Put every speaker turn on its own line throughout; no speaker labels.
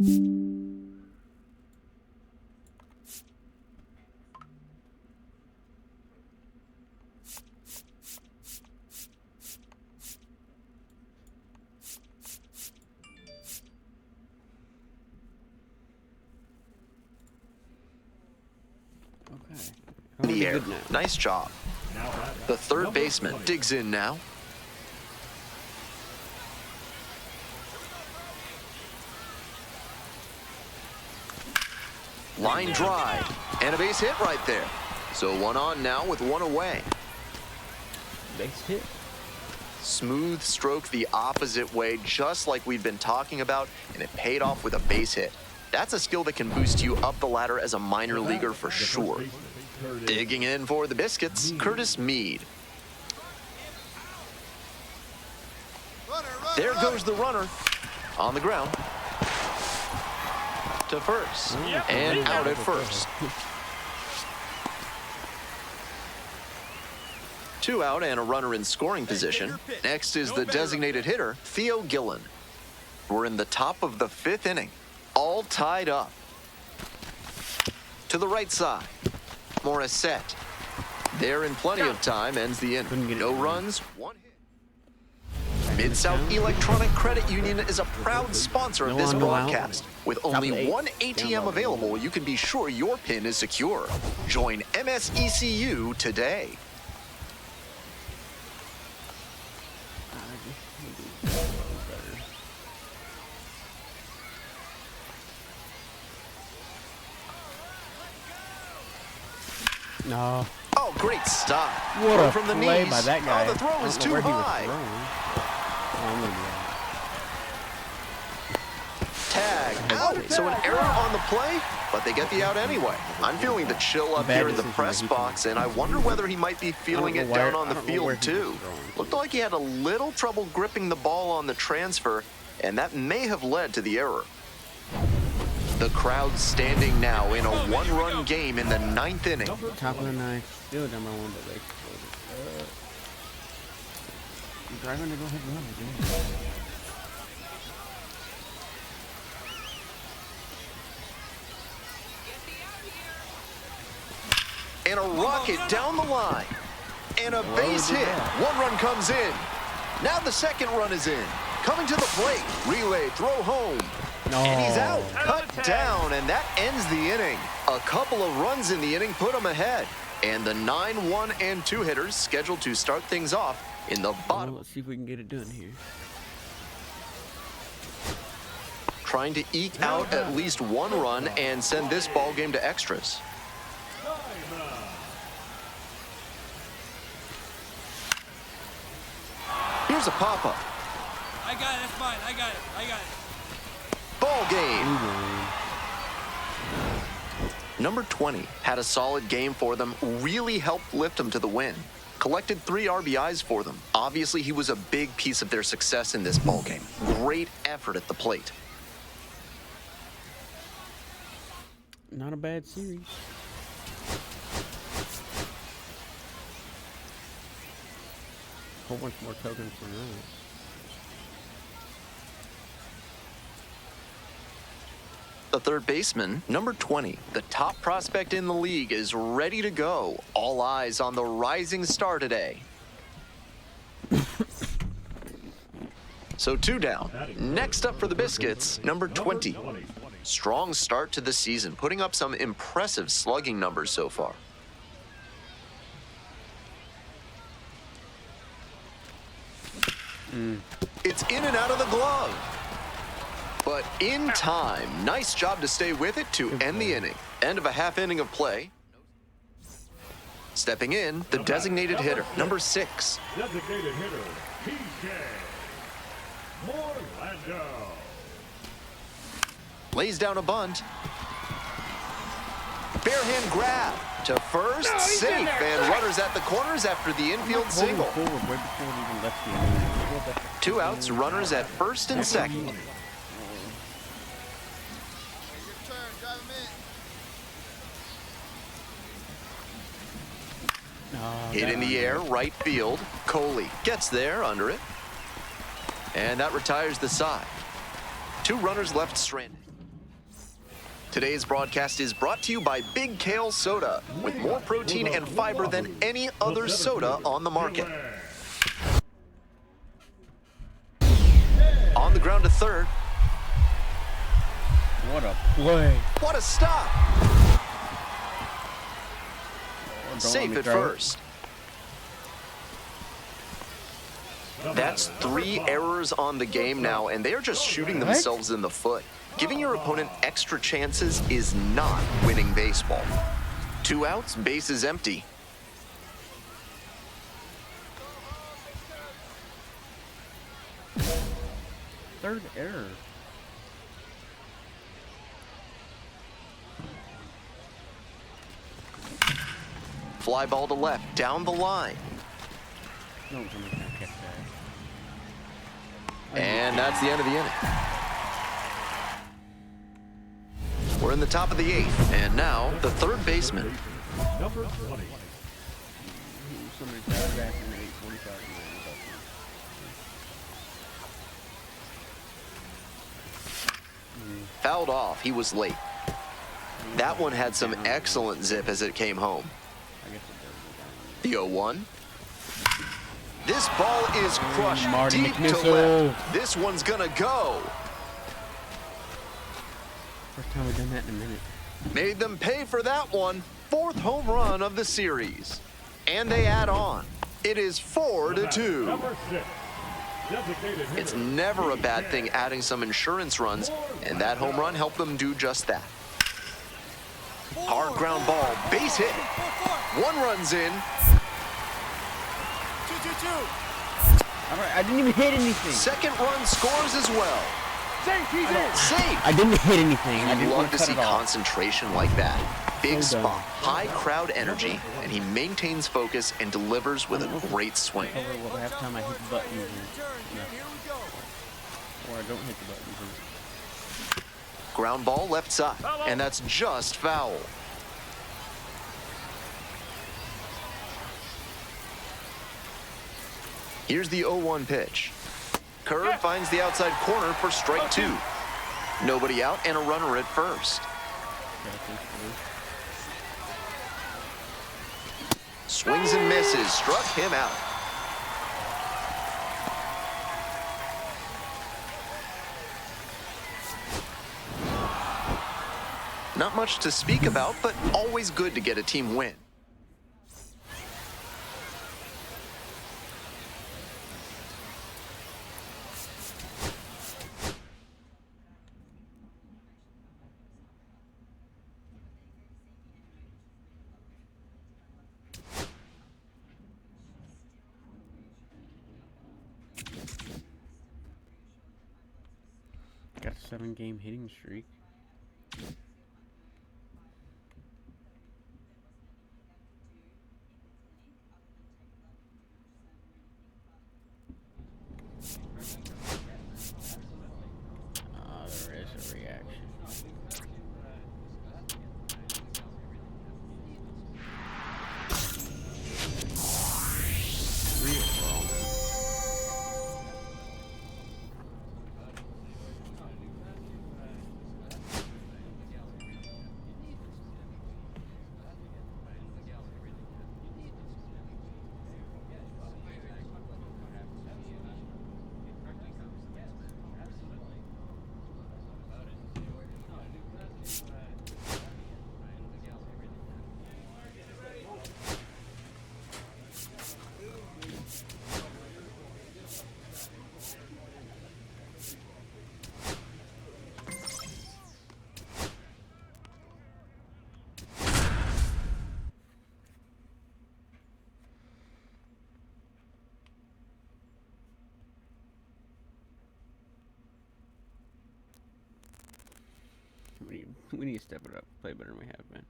In the air. Nice job. The third baseman digs in now. Line drive and a base hit right there. So one on now with one away.
Base hit.
Smooth stroke the opposite way, just like we've been talking about, and it paid off with a base hit. That's a skill that can boost you up the ladder as a minor leaguer for sure. Digging in for the Biscuits, Curtis Mead. There goes the runner on the ground to first and out at first. 2 out and a runner in scoring position. Next is the designated hitter, Theo Gillen. We're in the top of the 5th inning, all tied up. To the right side, Morissette. There in plenty of time, ends the inning. No runs, 1 hit. Mid-South Electronic Credit Union is a proud sponsor of this broadcast. With only 1 ATM available, you can be sure your PIN is secure. Join MSECU today.
No.
Oh, great stop.
What a
from the
play
knees.
by that guy.
Oh, the throw is too high. Tag out. So an error on the play, but they get the out anyway. I'm feeling the chill up here in the press box, and I wonder whether he might be feeling it down on the field too. Looked like he had a little trouble gripping the ball on the transfer, and that may have led to the error. The crowd standing now in a 1-run game in the 9th inning.
Top of the 9th. Still number 1, but they you're driving to go ahead and run again.
And a rocket down the line. And a base hit. 1 run comes in. Now the 2nd run is in. Coming to the plate. Relay, throw home.
No.
And he's out, cut down, and that ends the inning. A couple of runs in the inning put him ahead. And the 9, 1, and 2 hitters scheduled to start things off in the bottom.
Let's see if we can get it done here.
Trying to eke out at least 1 run and send this ball game to extras. Here's a pop-up.
I got it, that's mine, I got it.
Ball game. Number 20 had a solid game for them, really helped lift them to the win. Collected 3 RBIs for them. Obviously, he was a big piece of their success in this ball game. Great effort at the plate.
Not a bad series. Whole bunch more tokens for that.
The third baseman, number 20, the top prospect in the league, is ready to go. All eyes on the rising star today. So 2 down. Next up for the Biscuits, number 20. Strong start to the season, putting up some impressive slugging numbers so far. It's in and out of the glove. But in time, nice job to stay with it to end the inning. End of a half inning of play. Stepping in, the designated hitter, number 6.
Designated hitter, PK Morlando.
Lays down a bunt. Bare hand grab to first, safe, and runners at the corners after the infield single. 2 outs, runners at first and second. Hit in the air, right field. Coley gets there under it. And that retires the side. 2 runners left stranded. Today's broadcast is brought to you by Big Kale Soda, with more protein and fiber than any other soda on the market. On the ground to third.
What a play.
What a stop!
Don't
Safe
let me
at
throw it.
first. That's 3 errors on the game now, and they are just shooting themselves in the foot. Giving your opponent extra chances is not winning baseball. 2 outs, base is empty.
Third error.
Fly ball to left, down the line.
No one's gonna catch that.
And that's the end of the inning. We're in the top of the 8th, and now the third baseman.
Number 20.
Somebody got back in 8:45.
Fouled off, he was late. That one had some excellent zip as it came home.
I guess it
The 0-1. This ball is crushed
Marty
deep to
McNissel.
left. This one's gonna go.
First time we've done that in a minute.
Made them pay for that one. 4th home run of the series. And they add on. It is 4-2.
Number 6. Designated hitter.
It's never a bad thing adding some insurance runs, and that home run helped them do just that. Hard ground ball, base hit. 1 runs in.
2-2-2.
Alright, I didn't even hit anything.
2nd run scores as well.
He's in.
Safe.
I didn't hit anything. I
You
didn't
love
want
to
cut
see
it off.
concentration like that. Big
So
spot, high crowd energy, and he maintains focus and delivers with a great swing.
Over what halftime I hit the buttons and,
Here we go.
or I don't hit the buttons.
Ground ball left side, and that's just foul. Here's the 0-1 pitch. Curve finds the outside corner for strike 2. Nobody out and a runner at first. Swings and misses, struck him out. Not much to speak about, but always good to get a team win.
Got a 7-game hitting streak. There is a reaction. We need to step it up, play better than we have been.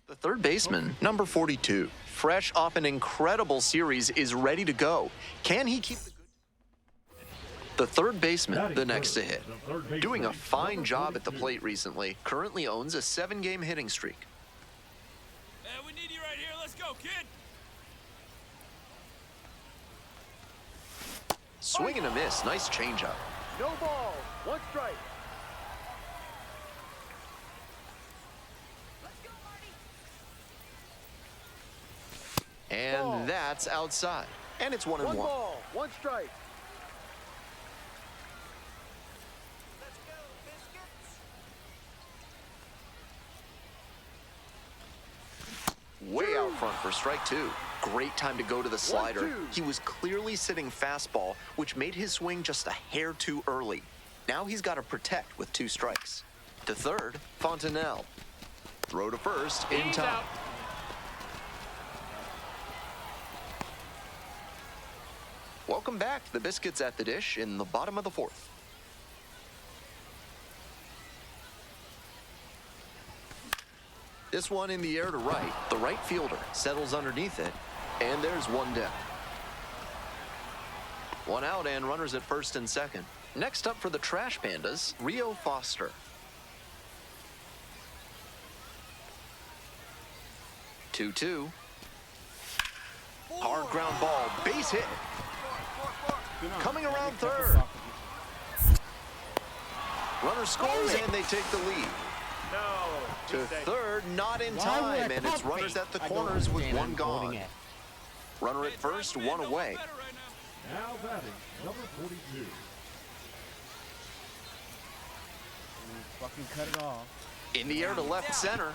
The third baseman, number 42, fresh off an incredible series, is ready to go. Can he keep the good? The third baseman, the next to hit, doing a fine job at the plate recently, currently owns a 7-game hitting streak.
We need you right here. Let's go, kid.
Swing and a miss. Nice changeup.
No ball. One strike.
And
Ball.
that's outside. And it's 1-1.
One ball. One strike.
Way out front for strike two. Great time to go to the slider.
1-2.
He was clearly sitting fastball, which made his swing just a hair too early. Now he's got to protect with 2 strikes. To third, Fontenelle. Throw to first in
He's
time.
out.
Welcome back to the Biscuits at the Dish in the bottom of the 4th. This one in the air to right. The right fielder settles underneath it, and there's one down. One out and runners at first and second. Next up for the Trash Pandas, Rio Foster. Two-two. Hard ground ball, base hit. Coming around third. Runner scores and they take the lead.
No.
To third, not in time, and it's runners at the corners with one gone. Runner at first, one away.
Now batting, number 42.
Fucking cut it off.
In the air to left center.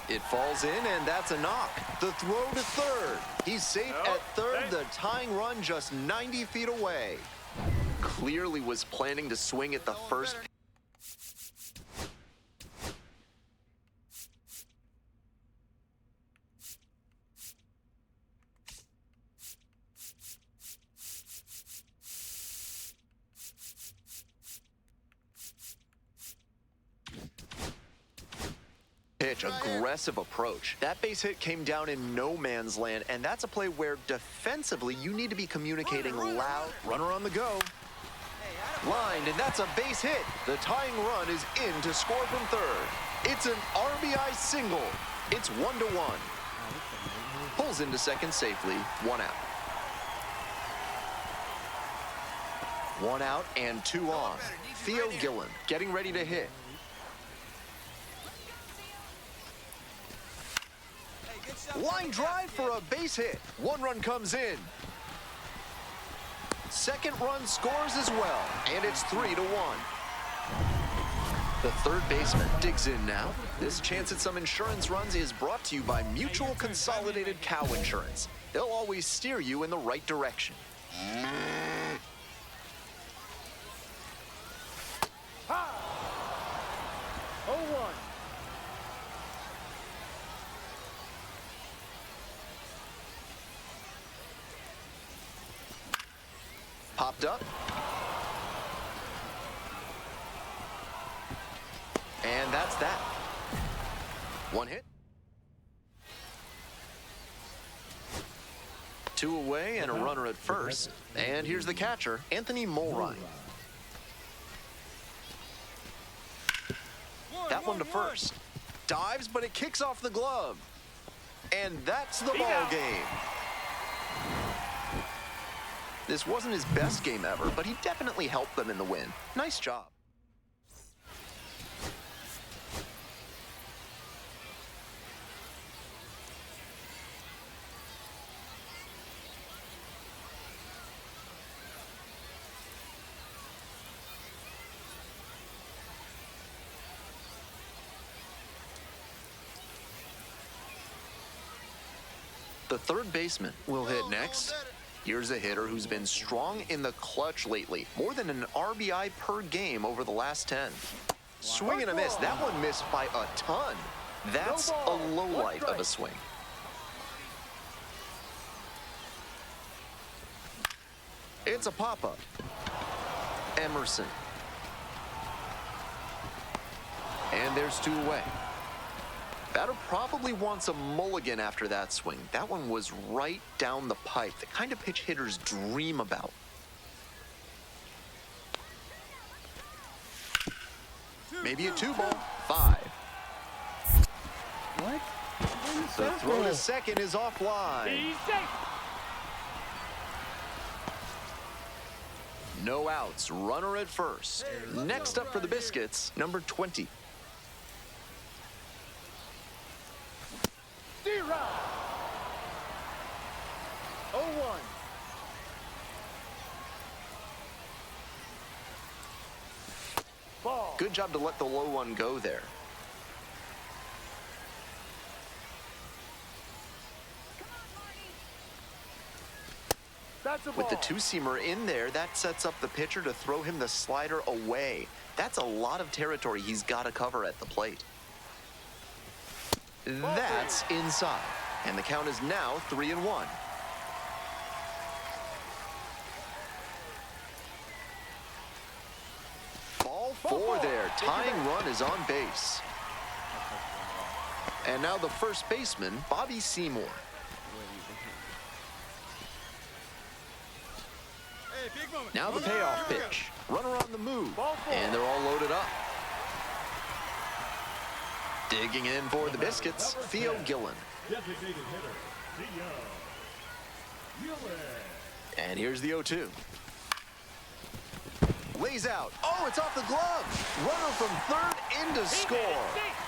It falls in, and that's a knock. The throw to third. He's safe at third, the tying run just 90 feet away. Clearly was planning to swing at the first. Pitch, aggressive approach. That base hit came down in no man's land, and that's a play where defensively you need to be communicating loud. Runner on the go. Lined, and that's a base hit. The tying run is in to score from third. It's an RBI single. It's 1-1. Pulls into second safely, one out. One out and 2 on. Theo Gillen getting ready to hit. Line drive for a base hit. 1 run comes in. Second run scores as well, and it's 3-1. The third baseman digs in now. This chance at some insurance runs is brought to you by Mutual Consolidated Cow Insurance. They'll always steer you in the right direction.
Ha! 0-1.
Popped up. And that's that. 1 hit. 2 away and a runner at first. And here's the catcher, Anthony Mulrine. That one to first. Dives, but it kicks off the glove. And that's the ball game. This wasn't his best game ever, but he definitely helped them in the win. Nice job. The third baseman will hit next. Here's a hitter who's been strong in the clutch lately, more than an RBI per game over the last 10. Swing and a miss. That one missed by a ton. That's a low light of a swing. It's a pop-up. Emerson. And there's 2 away. Batter probably wants a mulligan after that swing. That one was right down the pipe, the kind of pitch hitters dream about. Maybe a 2-ball. 5.
What?
The throw to second is offline.
He's safe.
No outs, runner at first. Next up for the Biscuits, number 20.
D-Rod. 0-1. Ball.
Good job to let the low one go there.
That's a ball.
With the two-seamer in there, that sets up the pitcher to throw him the slider away. That's a lot of territory he's got to cover at the plate. That's inside, and the count is now 3-1. Ball four there. Tying run is on base. And now the first baseman, Bobby Seymour. Now the payoff pitch. Runner on the move, and they're all loaded up. Digging in for the Biscuits, Theo Gillen.
Designated hitter, Theo Gillen.
And here's the 0-2. Lays out. Oh, it's off the glove. Runner from third in to score.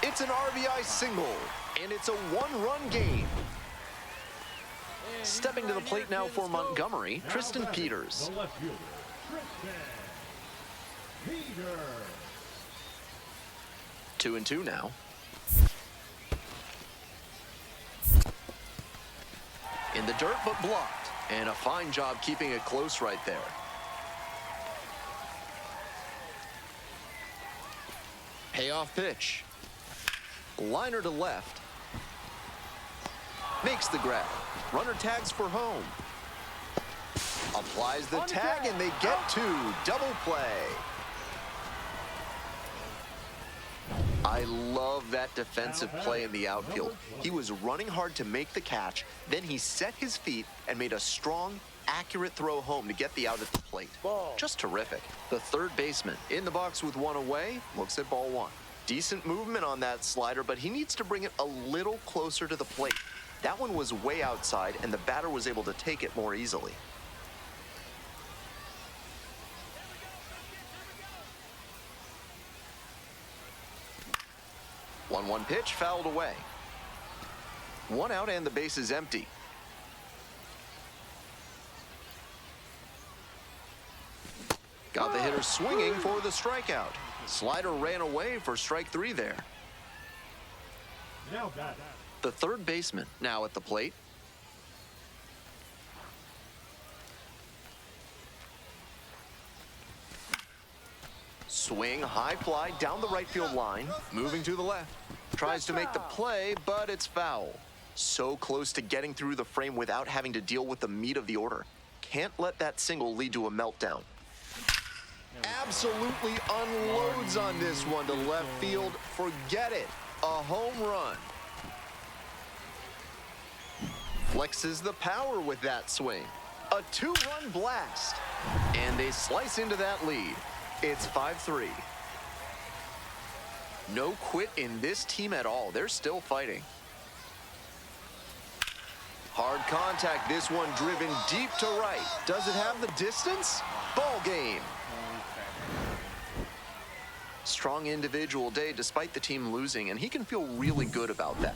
It's an RBI single, and it's a one-run game. Stepping to the plate now for Montgomery, Tristan Peters.
The left fielder, Tristan Peters.
2-2 now. In the dirt, but blocked. And a fine job keeping it close right there. Payoff pitch. Liner to left. Makes the grab. Runner tags for home. Applies the tag, and they get two. Double play. I love that defensive play in the outfield. He was running hard to make the catch, then he set his feet and made a strong, accurate throw home to get the out at the plate. Just terrific. The third baseman in the box with one away, looks at ball one. Decent movement on that slider, but he needs to bring it a little closer to the plate. That one was way outside, and the batter was able to take it more easily. One pitch fouled away. One out and the base is empty. Got the hitter swinging for the strikeout. Slider ran away for strike three there.
Now bat.
The third baseman now at the plate. Swing, high fly down the right field line. Moving to the left. Tries to make the play, but it's foul. So close to getting through the frame without having to deal with the meat of the order. Can't let that single lead to a meltdown. Absolutely unloads on this one to left field. Forget it. A home run. Flexes the power with that swing. A two-run blast. And they slice into that lead. It's 5-3. No quit in this team at all. They're still fighting. Hard contact. This one driven deep to right. Does it have the distance? Ball game. Strong individual day despite the team losing, and he can feel really good about that.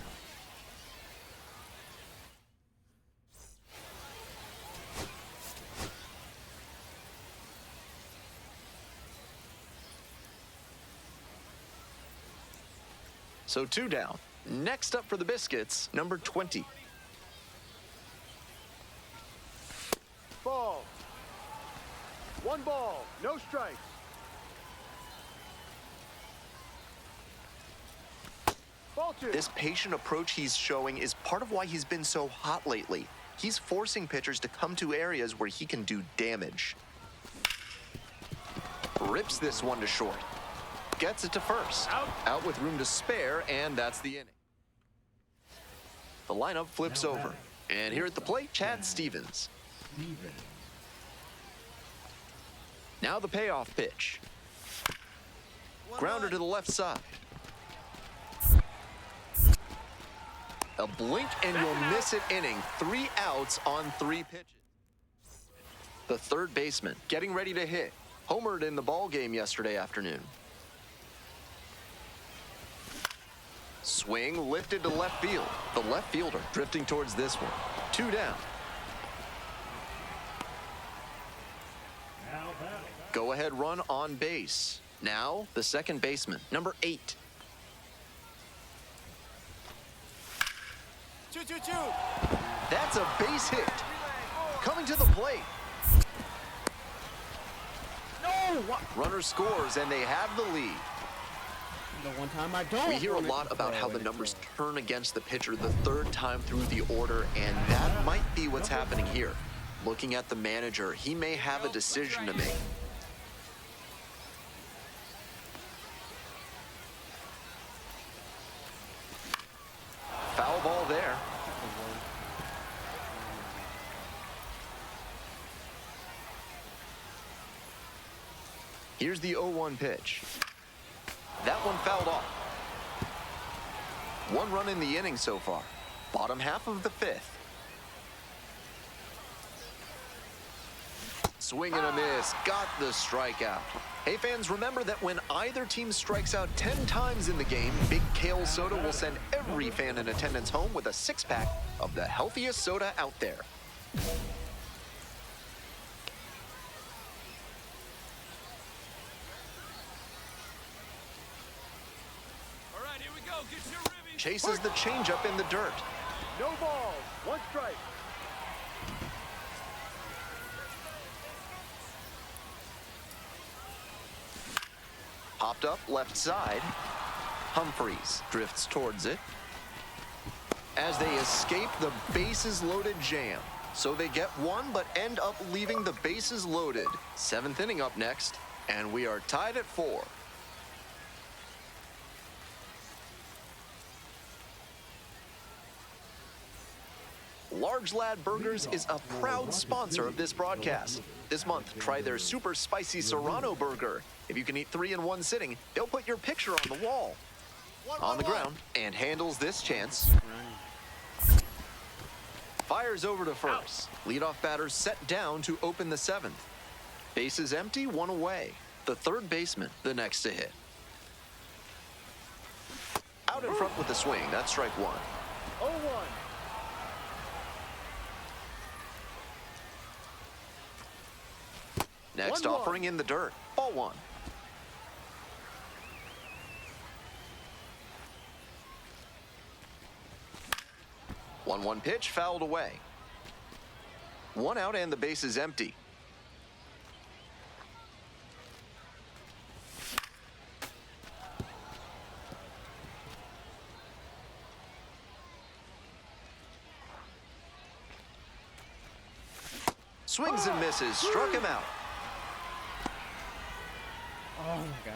So two down. Next up for the Biscuits, number 20.
Ball. One ball, no strikes. Ball two.
This patient approach he's showing is part of why he's been so hot lately. He's forcing pitchers to come to areas where he can do damage. Rips this one to short. Gets it to first. Out with room to spare, and that's the inning. The lineup flips over. And here at the plate, Chad Stevens. Now the payoff pitch. Grounder to the left side. A blink and you'll miss it inning. 3 outs on 3 pitches. The third baseman getting ready to hit. Homered in the ball game yesterday afternoon. Swing lifted to left field. The left fielder drifting towards this one. 2 down.
Now batting.
Go ahead run on base. Now the second baseman, number 8.
2-2-2.
That's a base hit. Coming to the plate.
No! What?
Runner scores and they have the lead.
The one time I don't.
We hear a
want it
lot
to
about
throw
how the
it,
numbers
so.
turn against the pitcher the third time through the order, and that might be what's happening here. Looking at the manager, he may have a decision to make. Foul ball there. Here's the 0-1 pitch. That one fouled off. 1 run in the inning so far. Bottom half of the 5th. Swing and a miss. Got the strikeout. Hey fans, remember that when either team strikes out 10 times in the game, Big Kale Soda will send every fan in attendance home with a 6-pack of the healthiest soda out there.
All right, here we go. Get your ribbies.
Chases the changeup in the dirt.
No balls. 1 strike.
Popped up left side. Humphreys drifts towards it. As they escape the bases loaded jam. So they get 1 but end up leaving the bases loaded. 7th inning up next, and we are tied at 4. Large Lad Burgers is a proud sponsor of this broadcast. This month, try their super spicy Serrano burger. If you can eat 3 in 1 sitting, they'll put your picture on the wall. On the ground, and handles this chance. Fires over to first. Leadoff batter set down to open the 7th. Bases empty, 1 away. The third baseman, the next to hit. Out in front with the swing, that's strike 1.
0-1.
Next
1-1.
offering in the dirt, ball 1. One pitch fouled away. 1 out and the base is empty. Swings and misses, struck him out.
Oh my god.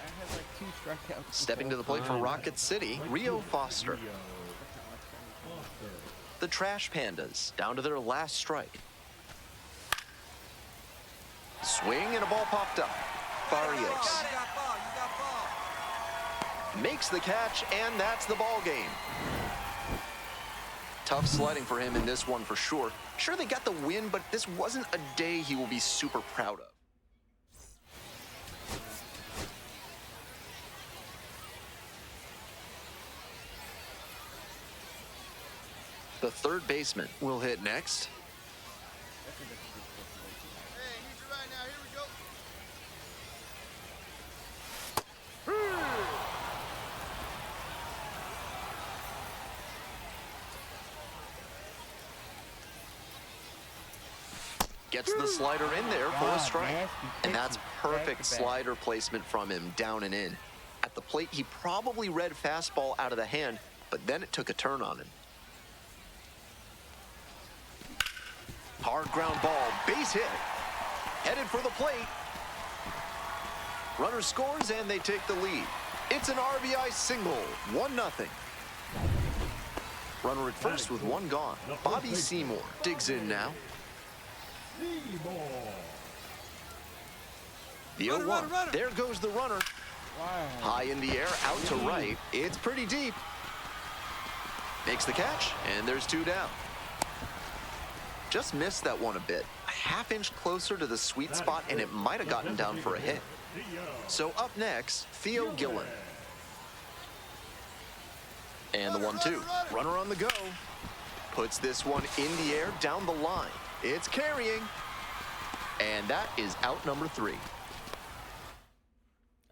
I had like 2 strikeouts.
Stepping to the plate for Rocket City, Rio Foster. The Trash Pandas, down to their last strike. Swing and a ball popped up. Barrios makes the catch, and that's the ball game. Tough sledding for him in this one for sure. Sure, they got the win, but this wasn't a day he will be super proud of. The third baseman will hit next.
Hey, need you right now. Here we go.
Gets the slider in there for a strike. And that's perfect slider placement from him, down and in. At the plate, he probably read fastball out of the hand, but then it took a turn on him. Hard ground ball, base hit. Headed for the plate. Runner scores and they take the lead. It's an RBI single, 1-0. Runner at first with 1 gone. Bobby Seymour digs in now. The 0-1. There goes the runner.
Wow.
High in the air, out to right. It's pretty deep. Makes the catch, and there's 2 down. Just missed that one a bit. half-inch closer to the sweet spot, and it might have gotten down for a hit. So up next, Theo Gillen. And the 1-2.
Runner on the go.
Puts this one in the air down the line. It's carrying. And that is out number 3.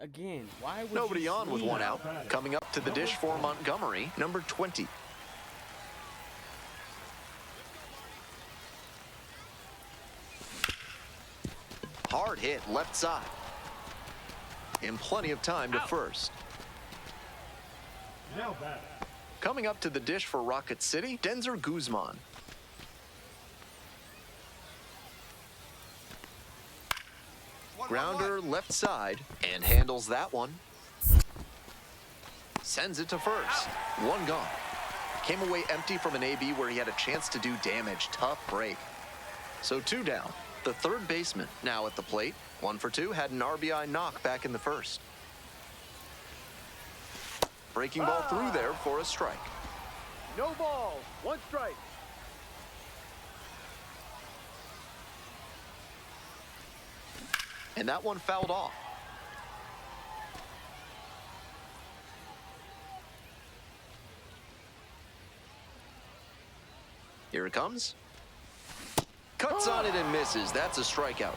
Again, why would
Nobody
you
on with
swing?
one out. Coming up to the dish for Montgomery, number 20. Hard hit left side. And plenty of time to first.
Now batter.
Coming up to the dish for Rocket City, Denzer Guzman. Grounder left side and handles that one. Sends it to first. One gone. Came away empty from an AB where he had a chance to do damage. Tough break. So 2 down. The third baseman now at the plate. 1 for 2, had an RBI knock back in the first. Breaking ball through there for a strike.
No balls. 1 strike.
And that one fouled off. Here it comes. Cuts on it and misses. That's a strikeout.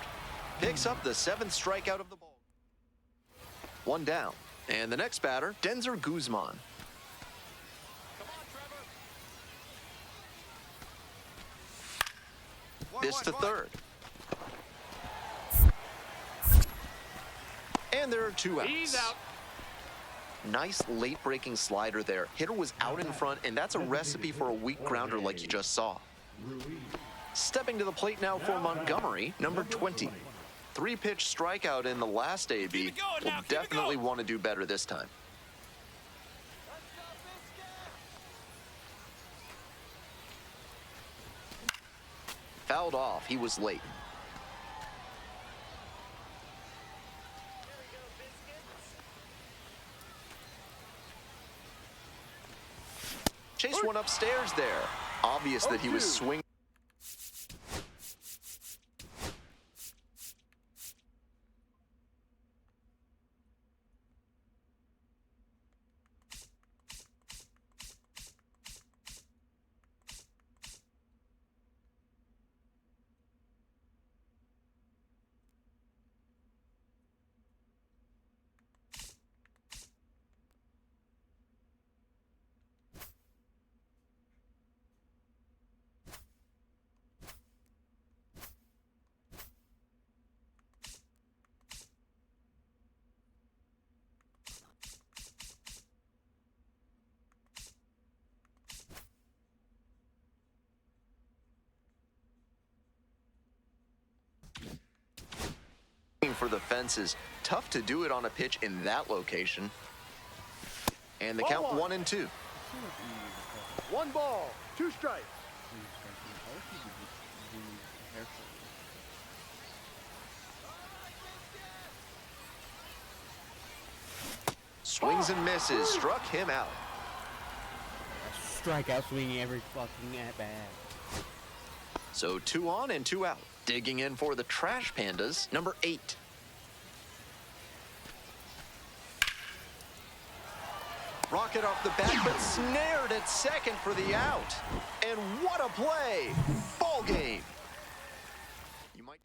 Picks up the 7th strikeout of the ball. 1 down. And the next batter, Denzer Guzman. This to third. And there are 2 outs.
He's out.
Nice late-breaking slider there. Hitter was out in front, and that's a recipe for a weak grounder like you just saw. Stepping to the plate now for Montgomery, number 20. 3-pitch strikeout in the last AB. Will definitely want to do better this time. Fouled off. He was late. Chased one upstairs there. Obvious that he was
0-2.
swinging. For the fences. Tough to do it on a pitch in that location. And the count 1-2.
1 ball. 2 strikes.
Swings and misses. Struck him out.
Strikeout swinging every fucking at bat.
So 2 on and 2 out. Digging in for the Trash Pandas, number 8. Rocket off the bat, but snared at second for the out. And what a play! Ball game. You might.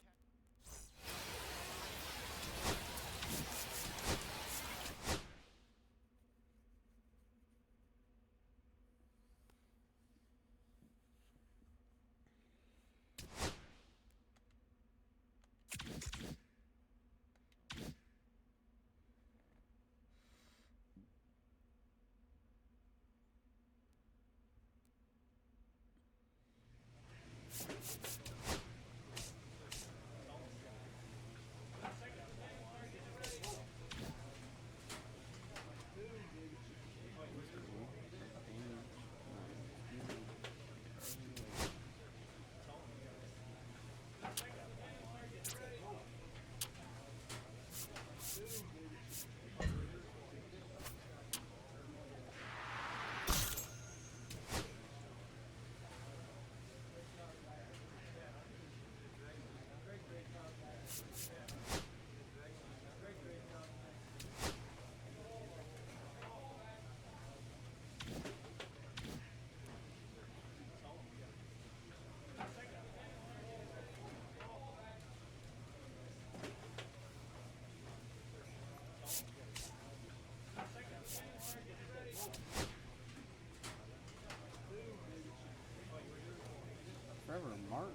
Martin.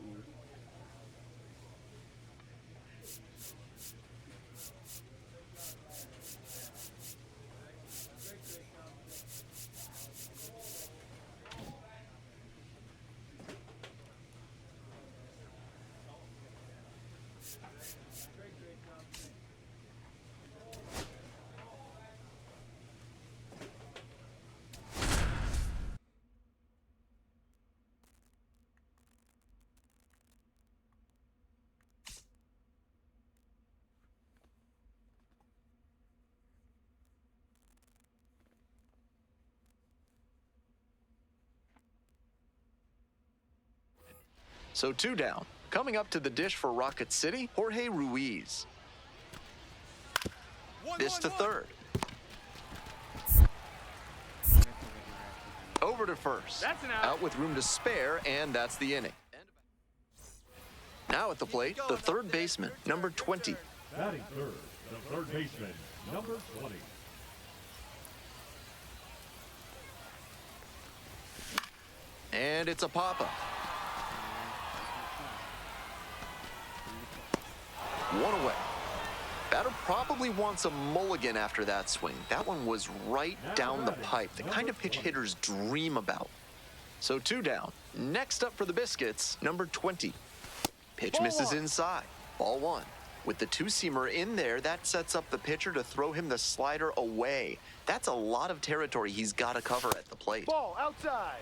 So 2 down. Coming up to the dish for Rocket City, Jorge Ruiz. This to third. Over to first.
That's an out.
Out with room to spare, and that's the inning. Now at the plate, the third baseman, number 20.
Batting third, the third baseman, number 20.
And it's a pop-up. 1 away. Batter probably wants a mulligan after that swing. That one was right down the pipe, the kind of pitch hitters dream about. So 2 down. Next up for the Biscuits, number 20. Pitch misses inside. Ball 1. With the two-seamer in there, that sets up the pitcher to throw him the slider away. That's a lot of territory he's got to cover at the plate.
Ball outside.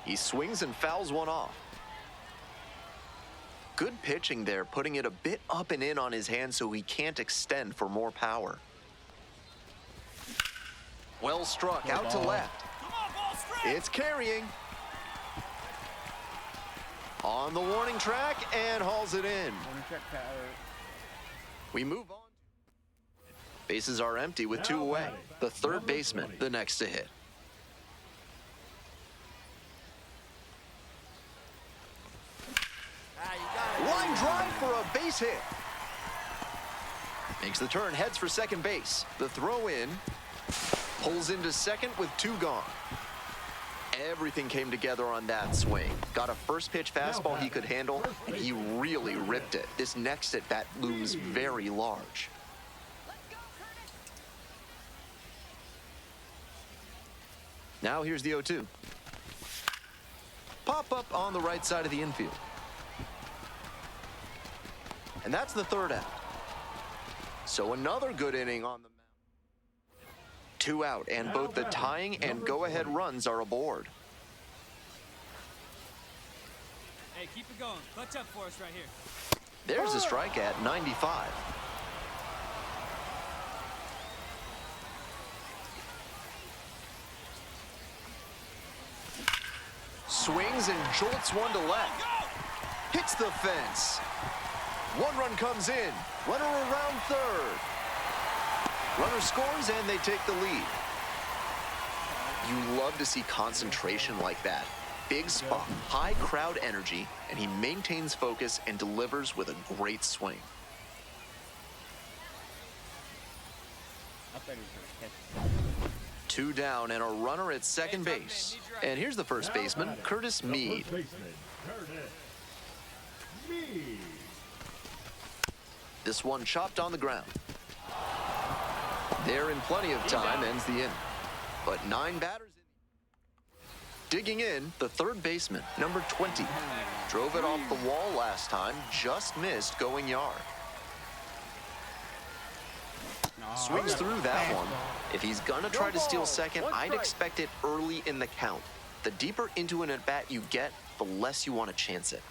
He swings and fouls one off. Good pitching there, putting it a bit up and in on his hand so he can't extend for more power. Well struck, out to left. It's carrying. On the warning track and hauls it in. We move on. Bases are empty with 2 away. The third baseman, the next to hit. Line drive for a base hit. Makes the turn, heads for second base. The throw in, pulls into second with 2 gone. Everything came together on that swing. Got a first pitch fastball he could handle, and he really ripped it. This next at bat looms very large. Now here's the 0-2. Pop up on the right side of the infield. And that's the third out. So another good inning on the mound. 2 out, and both the tying and go-ahead runs are aboard.
Hey, keep it going. Clutch up for us right here.
There's a strike at 95. Swings and jolts one to left. Hits the fence. 1 run comes in. Runner around third. Runner scores and they take the lead. You love to see concentration like that. Big spot, high crowd energy, and he maintains focus and delivers with a great swing.
I thought he was gonna catch
2 down and a runner at second base. And here's the first baseman, Curtis Mead.
First baseman, Curtis Mead.
This one chopped on the ground. There in plenty of time, ends the inning. But 9 batters in. Digging in, the third baseman, number 20. Drove it off the wall last time, just missed going yard. Swings through that one. If he's gonna try to steal second, I'd expect it early in the count. The deeper into an at-bat you get, the less you want to chance it.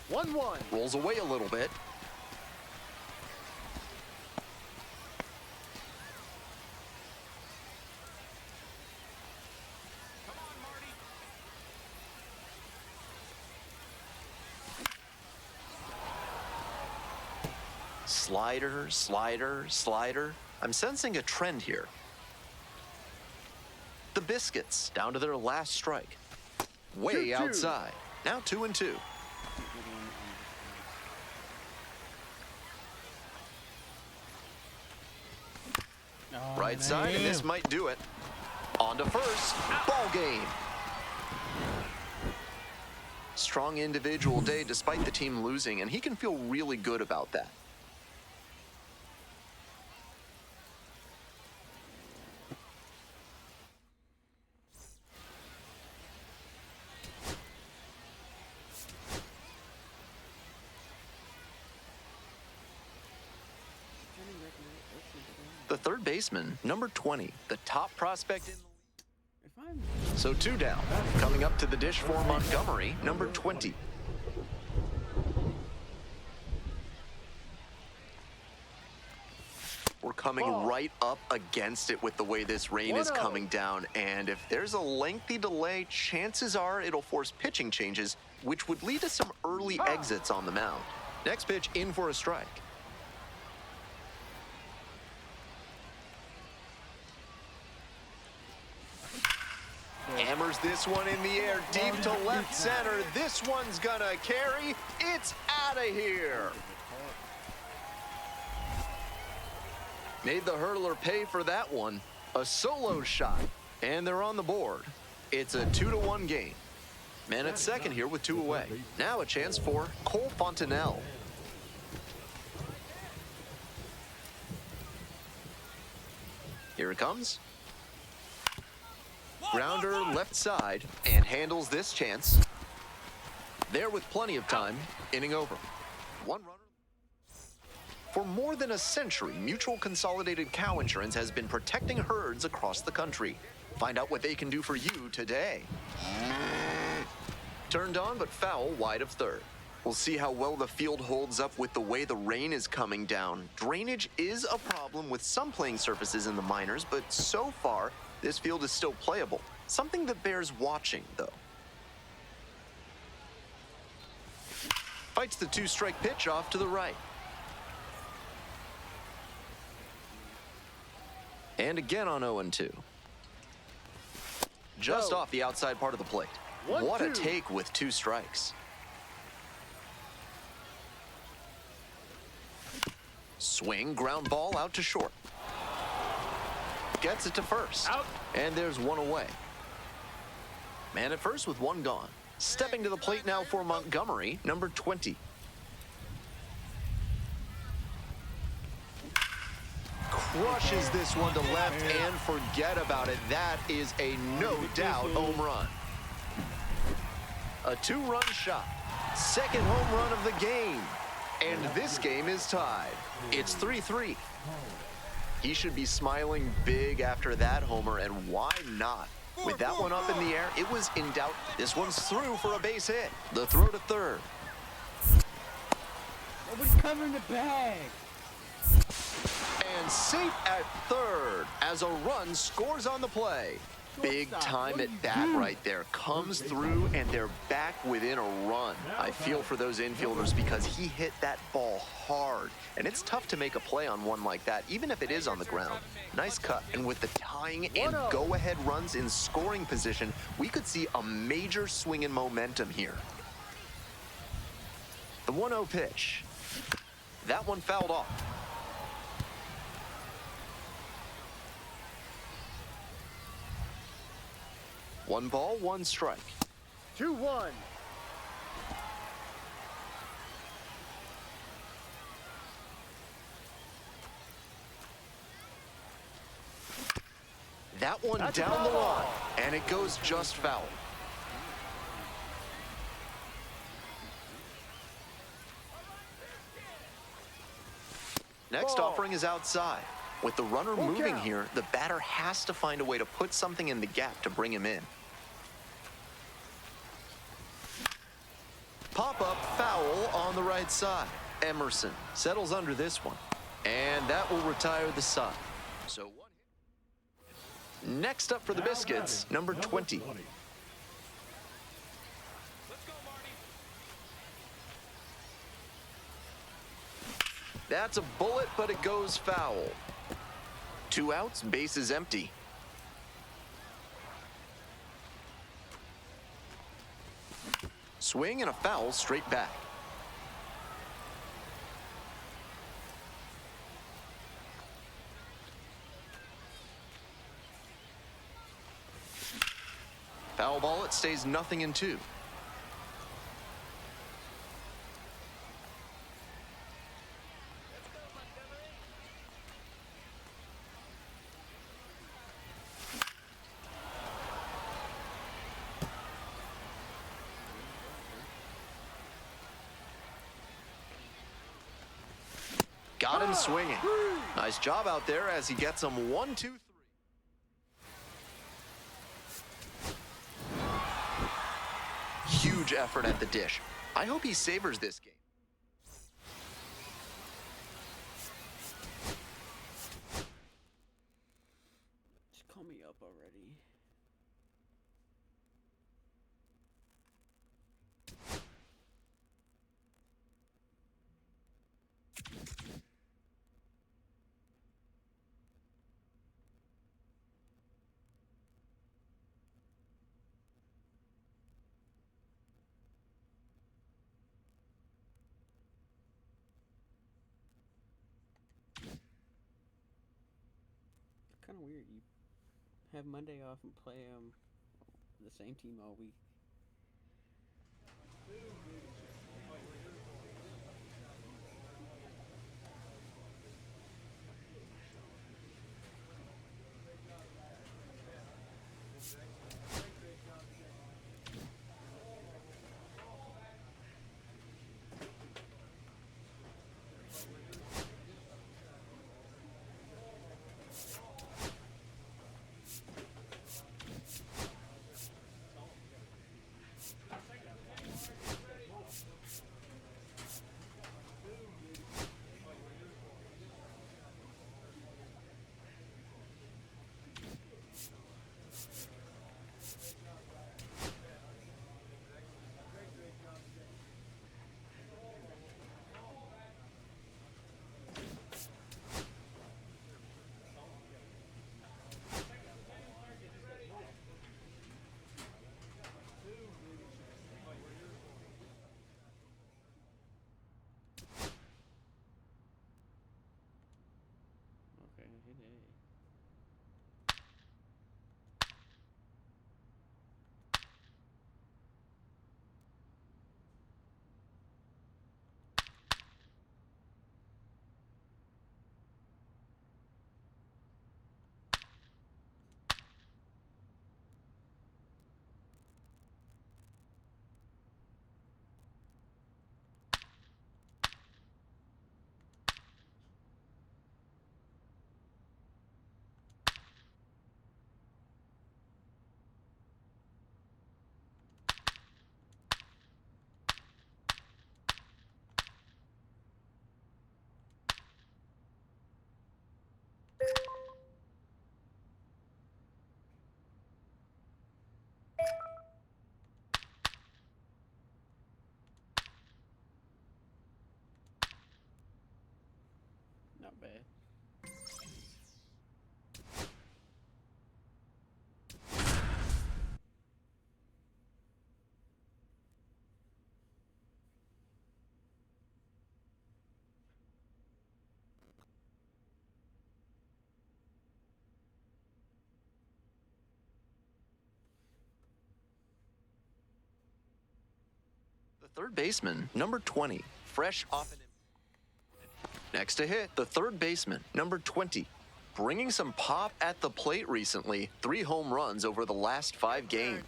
1-1.
Rolls away a little bit. Slider, slider, slider. I'm sensing a trend here. The Biscuits down to their last strike. Way
2-2.
outside. Now 2-2. right side, and this might do it. On to first. Ball game. Strong individual day despite the team losing, and he can feel really good about that. The third baseman, number 20, the top prospect in the league. So 2 down. Coming up to the dish for Montgomery, number 20. We're coming right up against it with the way this rain is coming down, and if there's a lengthy delay, chances are it'll force pitching changes, which would lead to some early exits on the mound. Next pitch in for a strike. Hammers this one in the air, deep to left center. This one's gonna carry. It's out of here. Made the hurdler pay for that one. A solo shot, and they're on the board. It's a 2-1 game. Man at second here with 2 away. Now a chance for Cole Fontenelle. Here it comes. Grounder left side and handles this chance. There with plenty of time, inning over. 1 runner. For more than a century, Mutual Consolidated Cow Insurance has been protecting herds across the country. Find out what they can do for you today. Turned on but foul wide of third. We'll see how well the field holds up with the way the rain is coming down. Drainage is a problem with some playing surfaces in the minors, but so far, this field is still playable. Something that bears watching, though. Fights the 2-strike pitch off to the right. And again on 0-2. Just off the outside part of the plate. What a take with 2 strikes. Swing, ground ball out to short. Gets it to first. Out. And there's 1 away. Man at first with 1 gone. Stepping to the plate now for Montgomery, number 20. Crushes this one to left and forget about it. That is a no-doubt home run. A 2-run shot. Second home run of the game. And this game is tied. It's 3-3. He should be smiling big after that homer, and why not? With that one up in the air, it was in doubt. This one's through for a base hit. The throw to third.
Nobody's covering the bag.
And safe at third as a run scores on the play. Big time at bat right there. Comes through, and they're back within a run. I feel for those infielders because he hit that ball hard. And it's tough to make a play on one like that, even if it is on the ground. Nice cut. And with the tying and go-ahead runs in scoring position, we could see a major swing in momentum here. The 1-0 pitch. That one fouled off. One ball, 1 strike.
2-1.
That one down the line, and it goes just foul. Next offering is outside. With the runner moving here, the batter has to find a way to put something in the gap to bring him in. Pop-up foul on the right side. Emerson settles under this one, and that will retire the side. So one hit. Next up for the Biscuits, number 20.
Let's go, Marty.
That's a bullet, but it goes foul. 2 outs, base is empty. Swing and a foul straight back. Foul ball, it stays 0-2. Got him swinging. Nice job out there as he gets him 1, 2, 3. Huge effort at the dish. I hope he savors this game.
Just call me up already. Kind of weird. You have Monday off and play the same team all week. Okay, hit A. Not bad.
The third baseman, number 20, fresh off an... Next to hit, the third baseman, number 20, bringing some pop at the plate recently, 3 home runs over the last 5 games.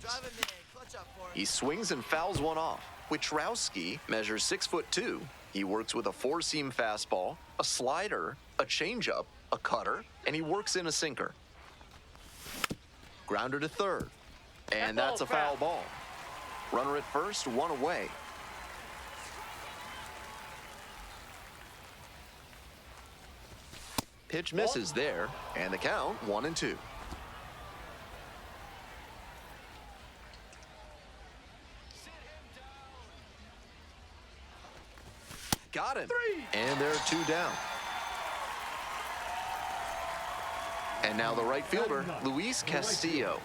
He swings and fouls one off. Witrowski measures 6'2". He works with a 4-seam fastball, a slider, a changeup, a cutter, and he works in a sinker. Grounder to third, and that's a foul ball. Runner at first, 1 away. Pitch misses there, and the count 1-2. Got him. And there are 2 down. And now the right fielder, Luis Castillo.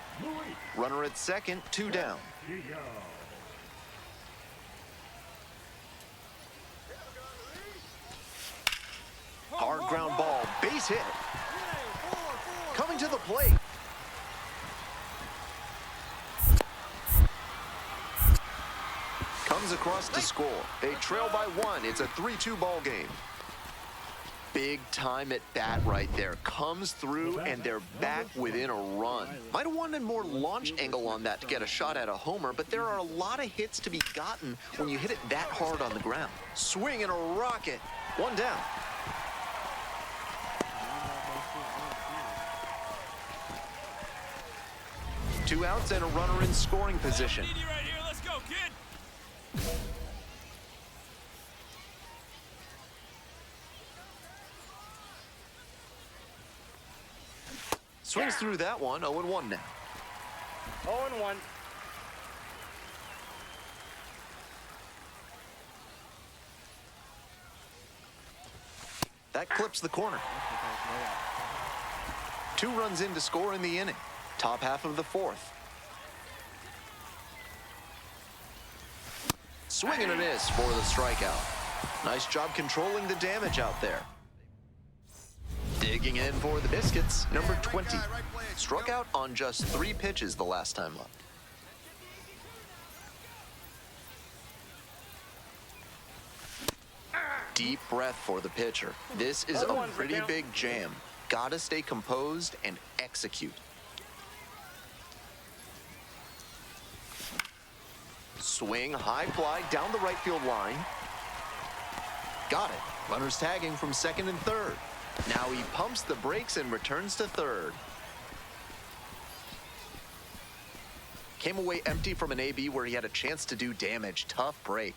Runner at second, 2 down. Hard ground ball, base hit. Coming to the plate. runs across to score. They trail by 1. It's a 3-2 ball game. Big time at bat right there. Comes through, and they're back within a run. Might have wanted more launch angle on that to get a shot at a homer, but there are a lot of hits to be gotten when you hit it that hard on the ground. Swing and a rocket. 1 down. Two outs and a runner in scoring position.
Need you right here. Let's go, kid.
Swings through that one, 0-1 now.
0-1.
That clips the corner. 2 runs in to score in the inning. Top half of the 4th. Swing and a miss for the strikeout. Nice job controlling the damage out there. Digging in for the Biscuits, number 20. Struck out on just 3 pitches the last time up. Deep breath for the pitcher. This is a pretty big jam. Gotta stay composed and execute. Swing, high fly down the right field line. Got it. Runners tagging from second and third. Now he pumps the brakes and returns to third. Came away empty from an AB where he had a chance to do damage. Tough break.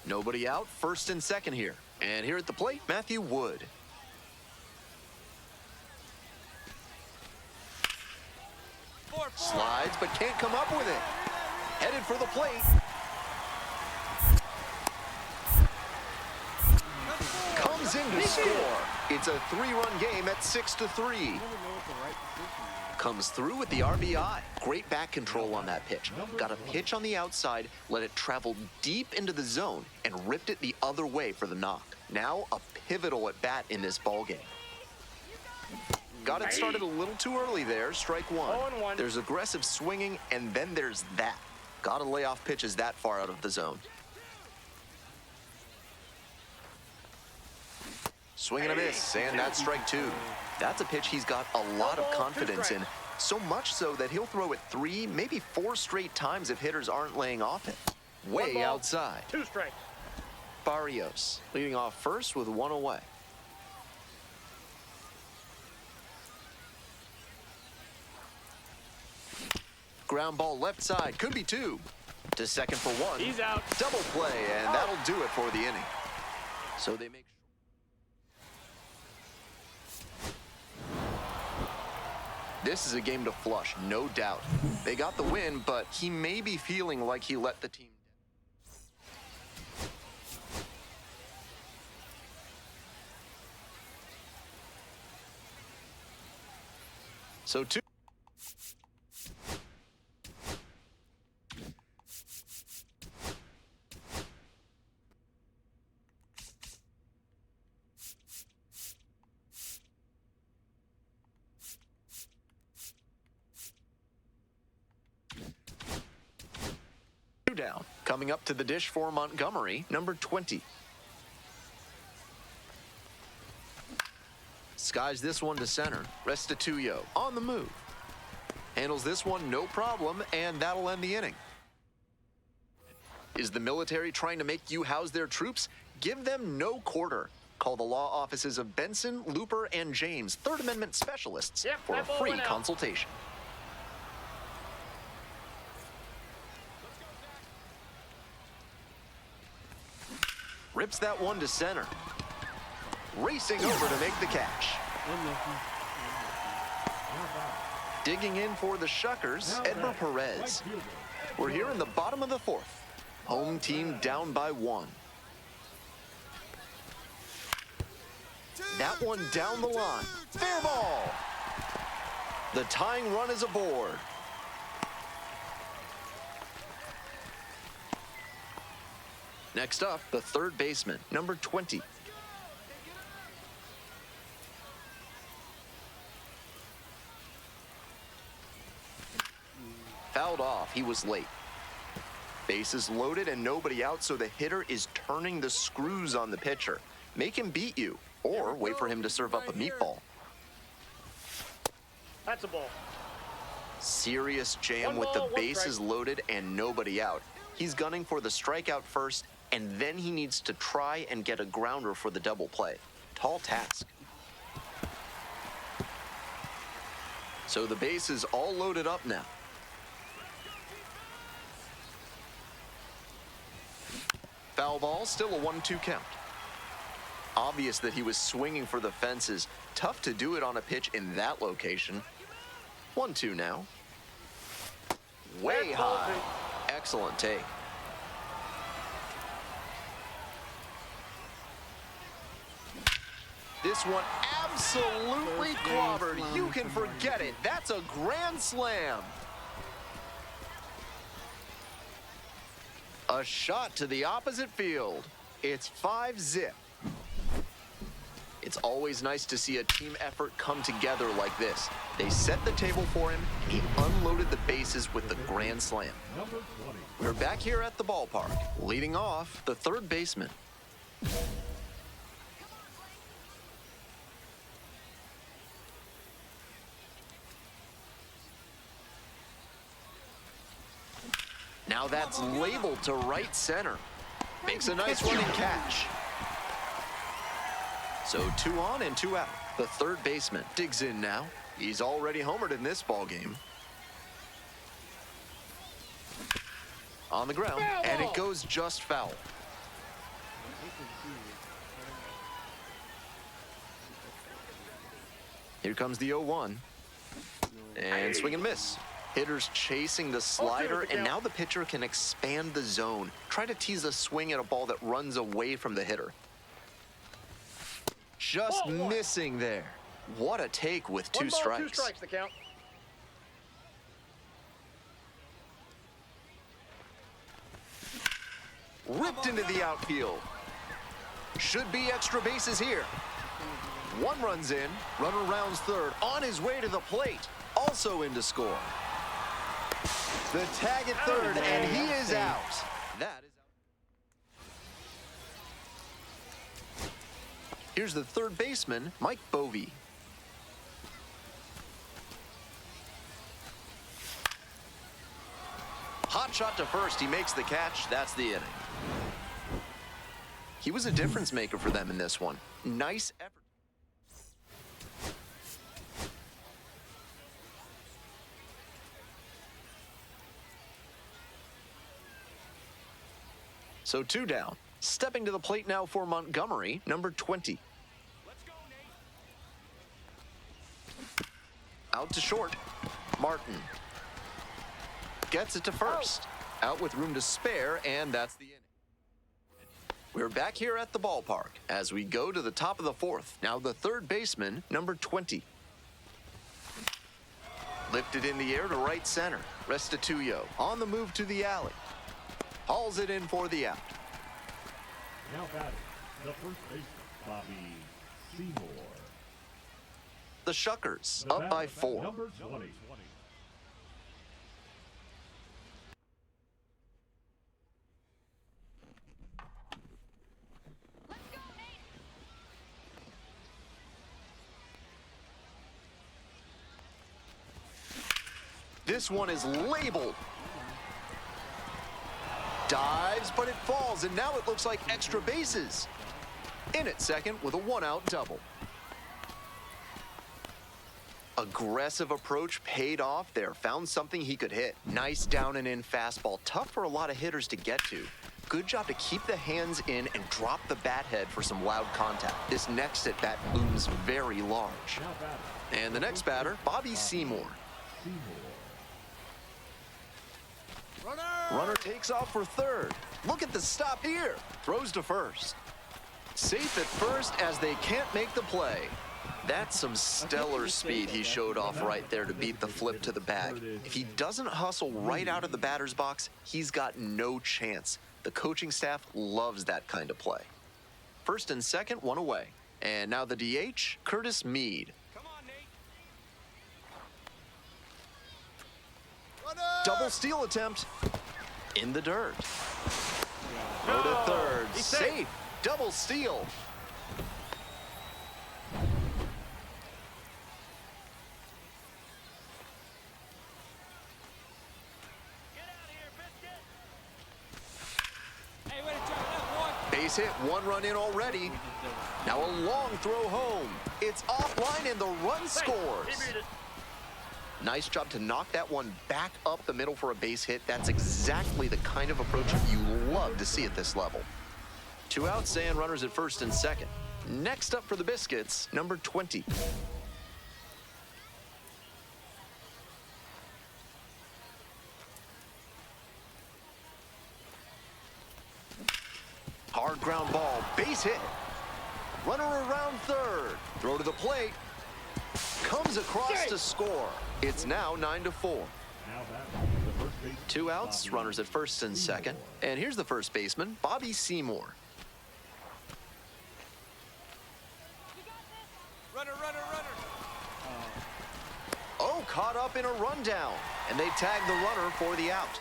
Nobody out, first and second here. And here at the plate, Matthew Wood. Slides, but can't come up with it. Headed for the plate. Comes in to score. It's a 3-run game at 6-3. Comes through with the RBI. Great back control on that pitch. Got a pitch on the outside, let it travel deep into the zone, and ripped it the other way for the knock. Now a pivotal at bat in this ball game. Got it started a little too early there. Strike 1. There's aggressive swinging, and then there's that. Got to lay off pitches that far out of the zone. Swing and a miss, and that's strike 2. That's a pitch he's got a lot of confidence in. So much so that he'll throw it 3, maybe 4 straight times if hitters aren't laying off it. Way outside.
2 strikes.
Barrios leading off first with 1 away. Ground ball left side, could be 2. To second for 1.
He's out.
Double play, and that'll do it for the inning. So they make This is a game to flush, no doubt. They got the win, but he may be feeling like he let the team down. So 2. Down. Coming up to the dish for Montgomery, number 20. Skies this one to center. Restituyo on the move. Handles this one no problem, and that'll end the inning. Is the military trying to make you house their troops? Give them no quarter. Call the law offices of Benson, Looper, and James, Third Amendment specialists, for a free consultation. Rips that one to center. Racing over to make the catch. Digging in for the Shuckers, Edmer Perez. We're here in the bottom of the 4th. Home team down by 1. That one down the line. Fair ball. The tying run is aboard. Next up, the third baseman, number 20. Fouled off. He was late. Bases loaded and nobody out, so the hitter is turning the screws on the pitcher. Make him beat you, or wait for him to serve up a meatball.
That's a ball.
Serious jam
One
with the
ball, one
bases
strike.
loaded and nobody out. He's gunning for the strikeout first, and then he needs to try and get a grounder for the double play. Tall task. So the base is all loaded up now. Foul ball, still a 1-2 count. Obvious that he was swinging for the fences. Tough to do it on a pitch in that location. 1-2 now. Way
That's
high.
ballsy.
Excellent take. This one absolutely
First base,
clobbered.
come on,
You can
come on.
forget it. That's a grand slam. A shot to the opposite field. It's 5-zip. It's always nice to see a team effort come together like this. They set the table for him, and he unloaded the bases with the grand slam.
Number 20.
We're back here at the ballpark. Leading off, the third baseman. Now that's labeled to right center. Makes a nice running catch. So 2 on and 2 out. The third baseman digs in now. He's already homered in this ball game. On the ground, and it goes just foul. Here comes the 0-1. And swing and miss. Hitters chasing the slider, and now the pitcher can expand the zone. Try to tease a swing at a ball that runs away from the hitter. Just missing there. What a take with 2
One ball,
strikes.
2 strikes the count.
Ripped into the outfield. Should be extra bases here. 1 runs in, runner rounds third, on his way to the plate, also in to score. The tag at third, and he is out. That is out. Here's the third baseman, Mike Bovee. Hot shot to first, he makes the catch, that's the inning. He was a difference maker for them in this one. Nice effort. So 2 down. Stepping to the plate now for Montgomery, number 20.
Let's go, Nate.
Out to short. Martin gets it to first. Out with room to spare, and that's the inning. We're back here at the ballpark as we go to the top of the 4th. Now the third baseman, number 20. Lifted in the air to right center. Restituyo on the move to the alley. Hauls it in for the out.
Now batting, the first baseman, Bobby Seymour.
The Shuckers
The
up
batter,
by 4.
Number 20.
This one is labeled. Dives, but it falls, and now it looks like extra bases. In at second with a 1-out double. Aggressive approach paid off there. Found something he could hit. Nice down and in fastball. Tough for a lot of hitters to get to. Good job to keep the hands in and drop the bat head for some loud contact. This next at bat looms very large.
Now batting,
And the next batter, Bobby Seymour. Runner takes off for third. Look at the stop here. Throws to first. Safe at first as they can't make the play. That's some stellar speed he showed off right there to beat the flip to the bag. If he doesn't hustle right out of the batter's box, he's got no chance. The coaching staff loves that kind of play. First and second, 1 away. And now the DH, Curtis Mead.
Come on, Nate.
Double steal attempt. In the dirt. Throw to third.
He's
Safe.
safe.
Double steal.
Hey, way to drop that, boy.
Base hit, 1 run in already. Now a long throw home. It's offline and the run scores.
He beat it.
Nice job to knock that one back up the middle for a base hit. That's exactly the kind of approach you love to see at this level. 2 outs and runners at first and second. Next up for the Biscuits, number 20. Hard ground ball, base hit. Runner around third. Throw to the plate. Comes across to score. It's now 9-4.
Now that the first base.
2 outs, runners at first and second. And here's the first baseman, Bobby Seymour.
Runner, runner, runner.
Oh, caught up in a rundown. And they tag the runner for the out.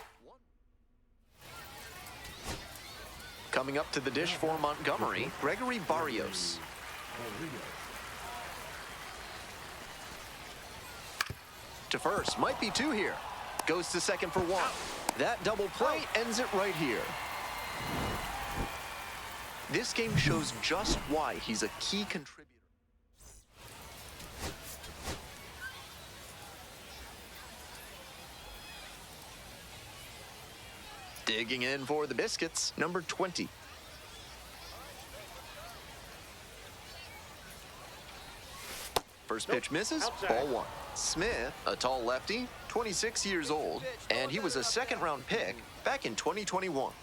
Coming up to the dish for Montgomery, Gregory Barrios. To first, might be 2 here. Goes to second for 1. That double play ends it right here. This game shows just why he's a key contributor. Digging in for the Biscuits, number 20. First pitch misses,
Outside.
ball 1. Smith, a tall lefty, 26 years old, and he was a second-round pick back in 2021.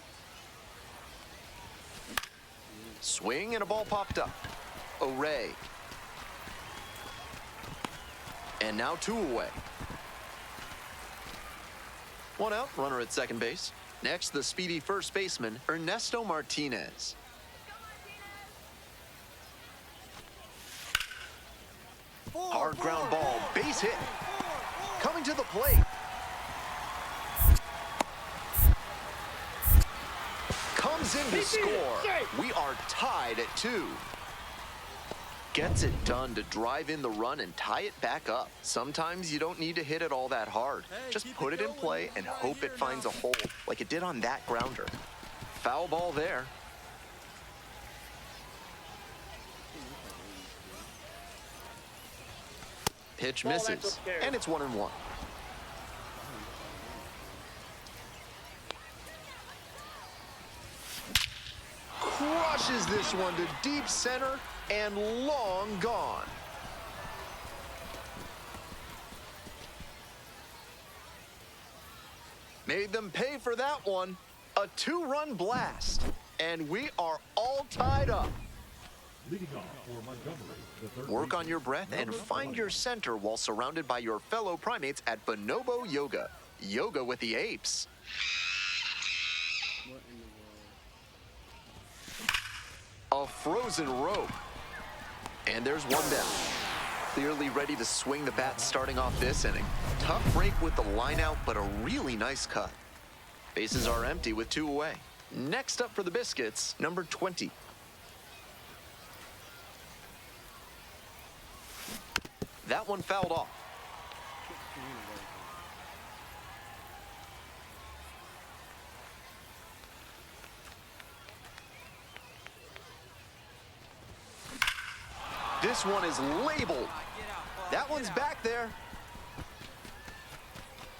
Swing and a ball popped up. O'Ray. And now 2 away. 1 out, runner at second base. Next, the speedy first baseman, Ernesto Martinez. Hard ground ball, base hit. Coming to the plate. Comes in to score. We are tied at 2. Gets it done to drive in the run and tie it back up. Sometimes you don't need to hit it all that hard. Just put it in play and hope it finds a hole like it did on that grounder. Foul ball there. Pitch misses, and it's 1-1. Crushes this one to deep center and long gone. Made them pay for that one. A 2-run blast, and we are all tied up.
Leading off for Montgomery, the third
Work on
baseman,
your breath and
number
find
20.
your center while surrounded by your fellow primates at Bonobo Yoga. Yoga with the apes.
What in the world?
A frozen rope. And there's 1 down. Clearly ready to swing the bat starting off this inning. Tough break with the line out, but a really nice cut. Bases are empty with 2 away. Next up for the Biscuits, number 20. That one fouled off. This one is labeled. That one's back there.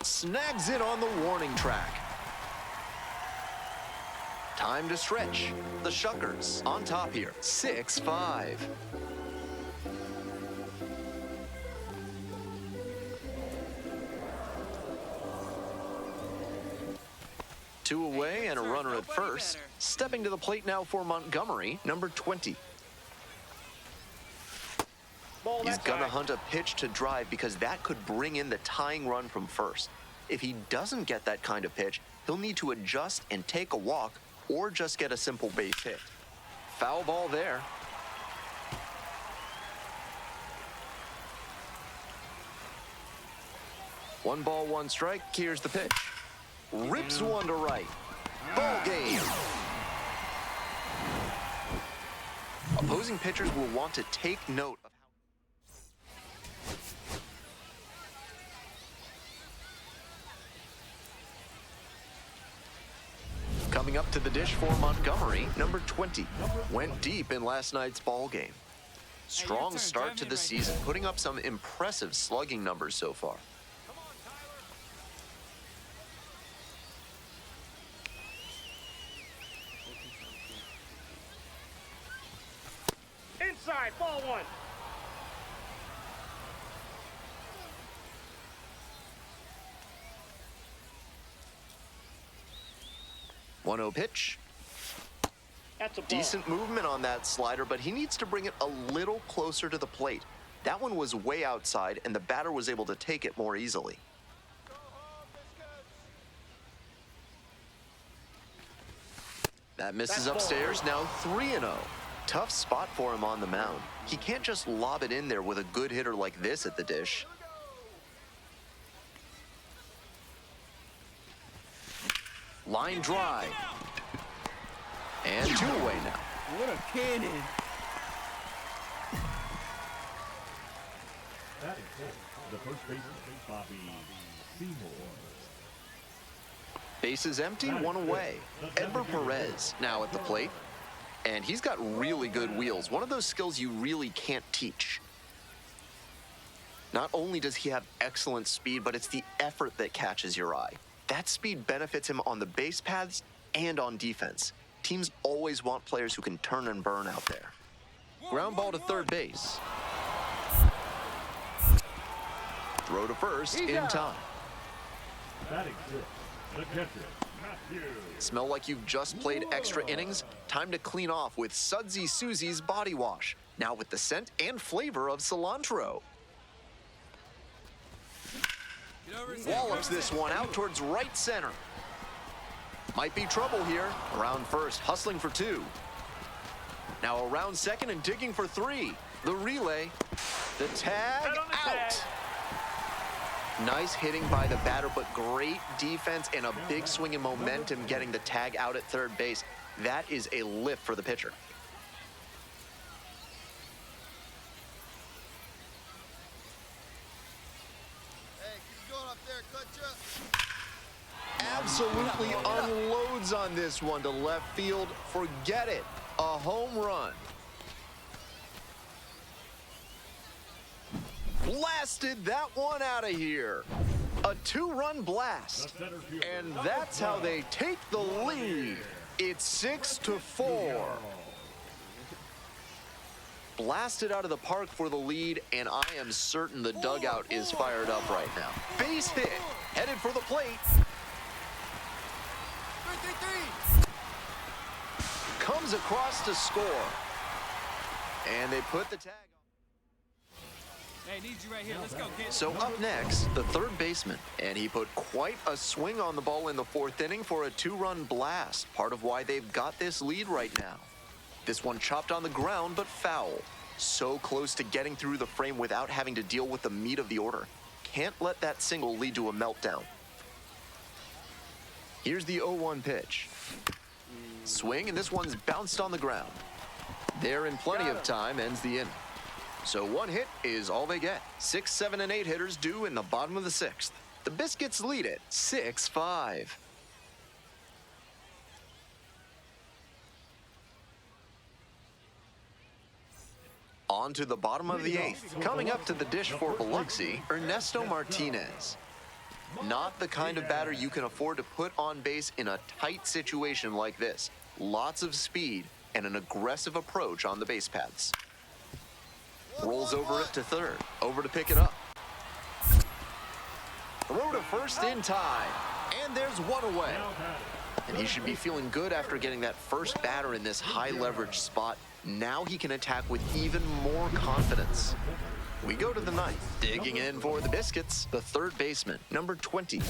Snags it on the warning track. Time to stretch. The Shuckers on top here, 6-5. Two away and a runner at first. Stepping to the plate now for Montgomery, number 20.
Ball
He's
that
gonna
side.
hunt a pitch to drive because that could bring in the tying run from first. If he doesn't get that kind of pitch, he'll need to adjust and take a walk or just get a simple base hit. Foul ball there. One ball, 1 strike. Here's the pitch. Rips one to right. Ball game. Opposing pitchers will want to take note of Coming up to the dish for Montgomery, number 20, went deep in last night's ball game. Strong start to the season, putting up some impressive slugging numbers so far.
Inside, ball one.
1-0 pitch.
That's a ball.
Decent movement on that slider, but he needs to bring it a little closer to the plate. That one was way outside, and the batter was able to take it more easily. That misses upstairs, now 3-0. Tough spot for him on the mound. He can't just lob it in there with a good hitter like this at the dish. Line drive. And 2 away now.
What a cannon.
That is it. The first baseman, Bobby Seymour.
Bases empty, 1 away. Edward Perez now at the plate. And he's got really good wheels. One of those skills you really can't teach. Not only does he have excellent speed, but it's the effort that catches your eye. That speed benefits him on the base paths and on defense. Teams always want players who can turn and burn out there. Ground ball to third base. Throw to first in time.
Batting six, the catcher, Matthew.
Smell like you've just played extra innings? Time to clean off with Sudsy Susie's body wash. Now with the scent and flavor of cilantro. Wallops this one out towards right center. Might be trouble here. Around first, hustling for 2. Now around second and digging for 3. The relay. The tag out. Nice hitting by the batter, but great defense and a big swing in momentum getting the tag out at third base. That is a lift for the pitcher. Absolutely unloads on this one to left field. Forget it. A home run. Blasted that one out of here. A 2-run blast. And that's how they take the lead. It's 6-4. Blasted out of the park for the lead, and I am certain the dugout is fired up right now. Base hit, headed for the plate. Comes across to score. And they put the tag on.
Hey, need you right here. Let's go, kid.
So up next, the third baseman. And he put quite a swing on the ball in the 4th inning for a 2-run blast. Part of why they've got this lead right now. This one chopped on the ground, but foul. So close to getting through the frame without having to deal with the meat of the order. Can't let that single lead to a meltdown. Here's the 0-1 pitch. Swing, and this one's bounced on the ground. There in plenty of time, ends the inning. So 1 hit is all they get. 6, 7, and 8 hitters due in the bottom of the 6th. The Biscuits lead it 6-5. On to the bottom of the 8th. Coming up to the dish for Biloxi, Ernesto Martinez. Not the kind of batter you can afford to put on base in a tight situation like this. Lots of speed and an aggressive approach on the base paths. Rolls over it to third. Over to pick it up. Throw to first in time. And there's 1 away. And he should be feeling good after getting that first batter in this high leverage spot. Now he can attack with even more confidence. We go to the 9th. Digging in for the Biscuits, the third baseman, number 20.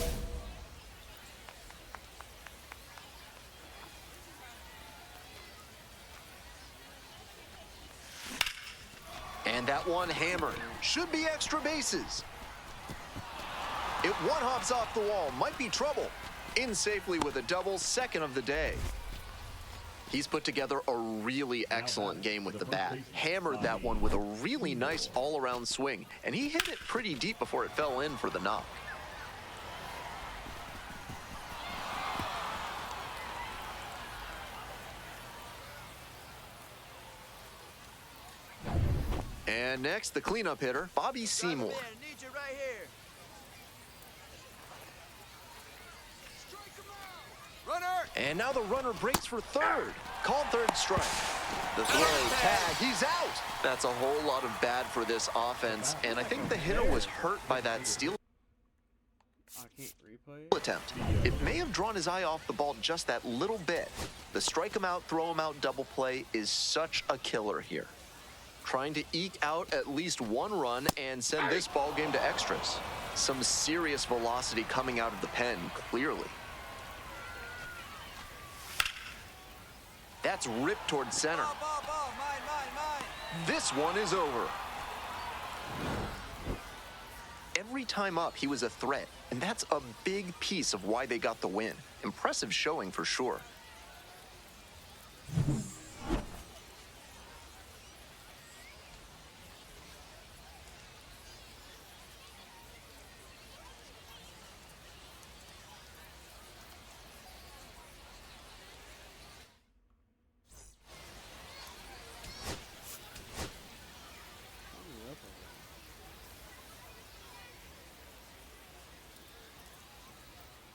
And that one hammered. Should be extra bases. It one-hops off the wall. Might be trouble. In safely with a double, second of the day. He's put together a really excellent game with the bat. Hammered that one with a really nice all-around swing, and he hit it pretty deep before it fell in for the knock. And next, the cleanup hitter, Bobby Seymour.
Need you right here. Runner!
And now the runner breaks for third. Called third strike. The throw, tag, he's out. That's a whole lot of bad for this offense, and I think the hitter was hurt by that steal
I can't replay it.
attempt. It may have drawn his eye off the ball just that little bit. The strike him out, throw him out double play is such a killer here. Trying to eke out at least one run and send this ball game to extras. Some serious velocity coming out of the pen, clearly. That's ripped towards center.
Ball, mine.
This one is over. Every time up, he was a threat, and that's a big piece of why they got the win. Impressive showing for sure.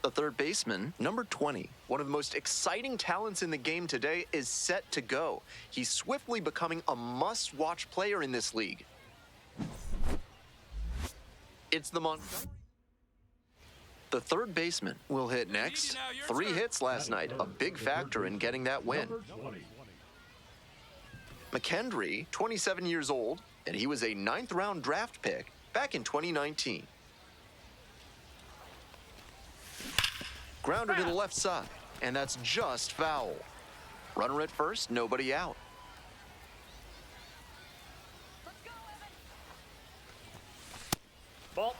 The third baseman, number 20, one of the most exciting talents in the game today, is set to go. He's swiftly becoming a must-watch player in this league. It's the Montgomery. The third baseman will hit next. 3 hits last night, a big factor in getting that win.
Number 20.
McKendry, 27 years old, and he was a 9th-round draft pick back in 2019. Grounder to the left side, and that's just foul. Runner at first, nobody out.
Ball.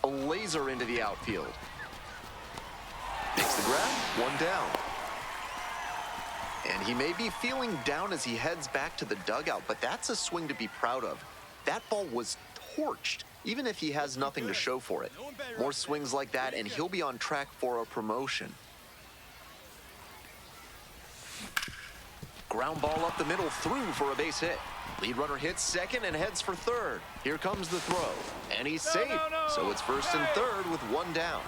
A laser into the outfield. Makes the grab, one down. And he may be feeling down as he heads back to the dugout, but that's a swing to be proud of. That ball was torched, even if he has nothing to show for it. More swings like that, and he'll be on track for a promotion. Ground ball up the middle, through for a base hit. Lead runner hits second and heads for third. Here comes the throw, and he's safe. So it's first and third with one down.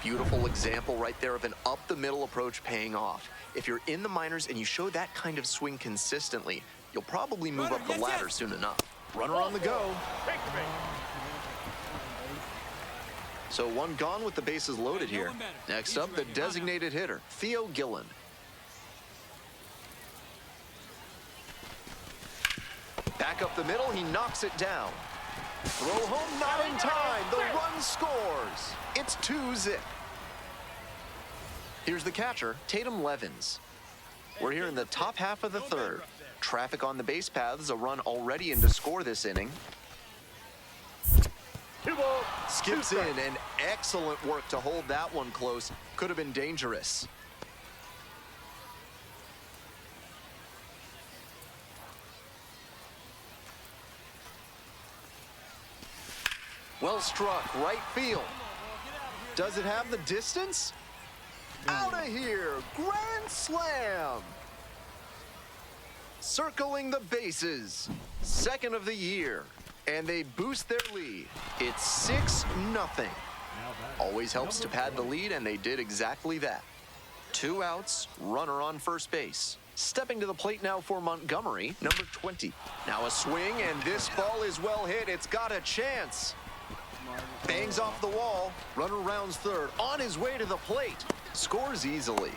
Beautiful example right there of an up-the-middle approach paying off. If you're in the minors and you show that kind of swing consistently, you'll probably move up the ladder soon enough. Runner on the go. So one gone with the bases loaded here. Next up, the designated hitter, Theo Gillen. Back up the middle, he knocks it down. Throw home, not in time. The run scores. It's 2-zip. Here's the catcher, Tatum Levins. We're here in the top half of the third. Traffic on the base paths, a run already in to score this inning. Skips in, and excellent work to hold that one close. Could have been dangerous. Well struck, right field. Does it have the distance? Out of here, grand slam. Circling the bases, second of the year, and they boost their lead. It's 6-0. Always helps to pad the lead, and they did exactly that. 2 outs, runner on first base. Stepping to the plate now for Montgomery, number 20. Now a swing, and this ball is well hit. It's got a chance. Bangs off the wall, runner rounds third, on his way to the plate. Scores easily.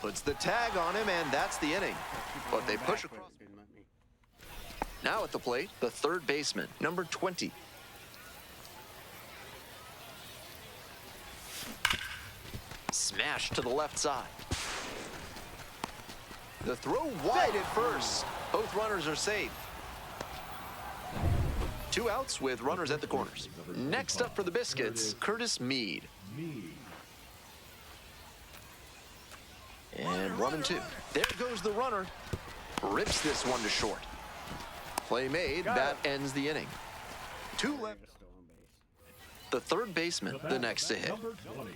Puts the tag on him, and that's the inning. But they push across. Now at the plate, the third baseman, number 20. Smashed to the left side. The throw wide at first. Both runners are safe. 2 outs with runners at the corners. Next up for the Biscuits, Curtis Mead. And 1-2. There goes the runner. Rips this one to short. Play made. That ends the inning. 2 left.
Stolen base.
The third baseman, the next to hit.
Number 20.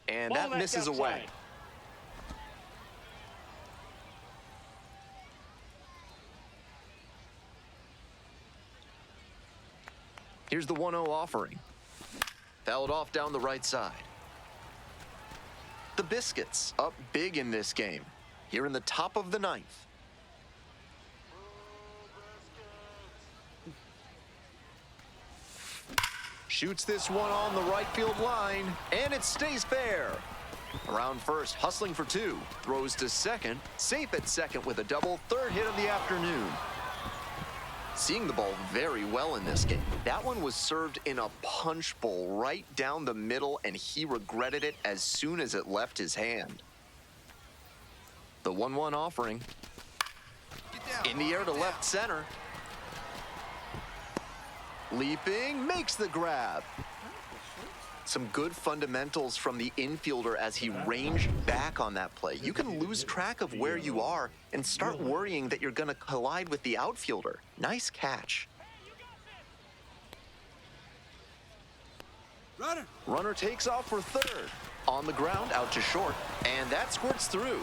And that misses away. Here's the 1-0 offering. Fouled off down the right side. The Biscuits up big in this game. Here in the top of the 9th. Shoots this one on the right field line, and it stays fair. Around first, hustling for 2. Throws to second, safe at second with a double, third hit of the afternoon. Seeing the ball very well in this game. That one was served in a punch bowl right down the middle, and he regretted it as soon as it left his hand. The 1-1 offering. In the air to left center. Leaping, makes the grab. Some good fundamentals from the infielder as he ranged back on that play. You can lose track of where you are and start worrying that you're going to collide with the outfielder. Nice catch. Runner takes off for third. On the ground, out to short, and that squirts through.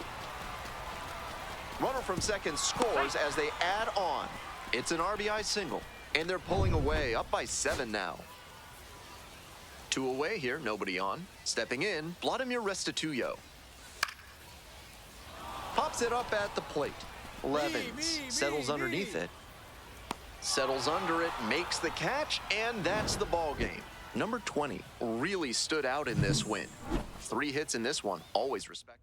Runner from second scores as they add on. It's an RBI single, and they're pulling away, up by 7 now. 2 away here, nobody on. Stepping in, Vladimir Restituyo. Pops it up at the plate. Levens settles underneath it. Settles under it, makes the catch, and that's the ball game. Number 20 really stood out in this win. 3 hits in this one, always respected.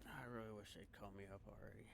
I really wish they'd call me up already.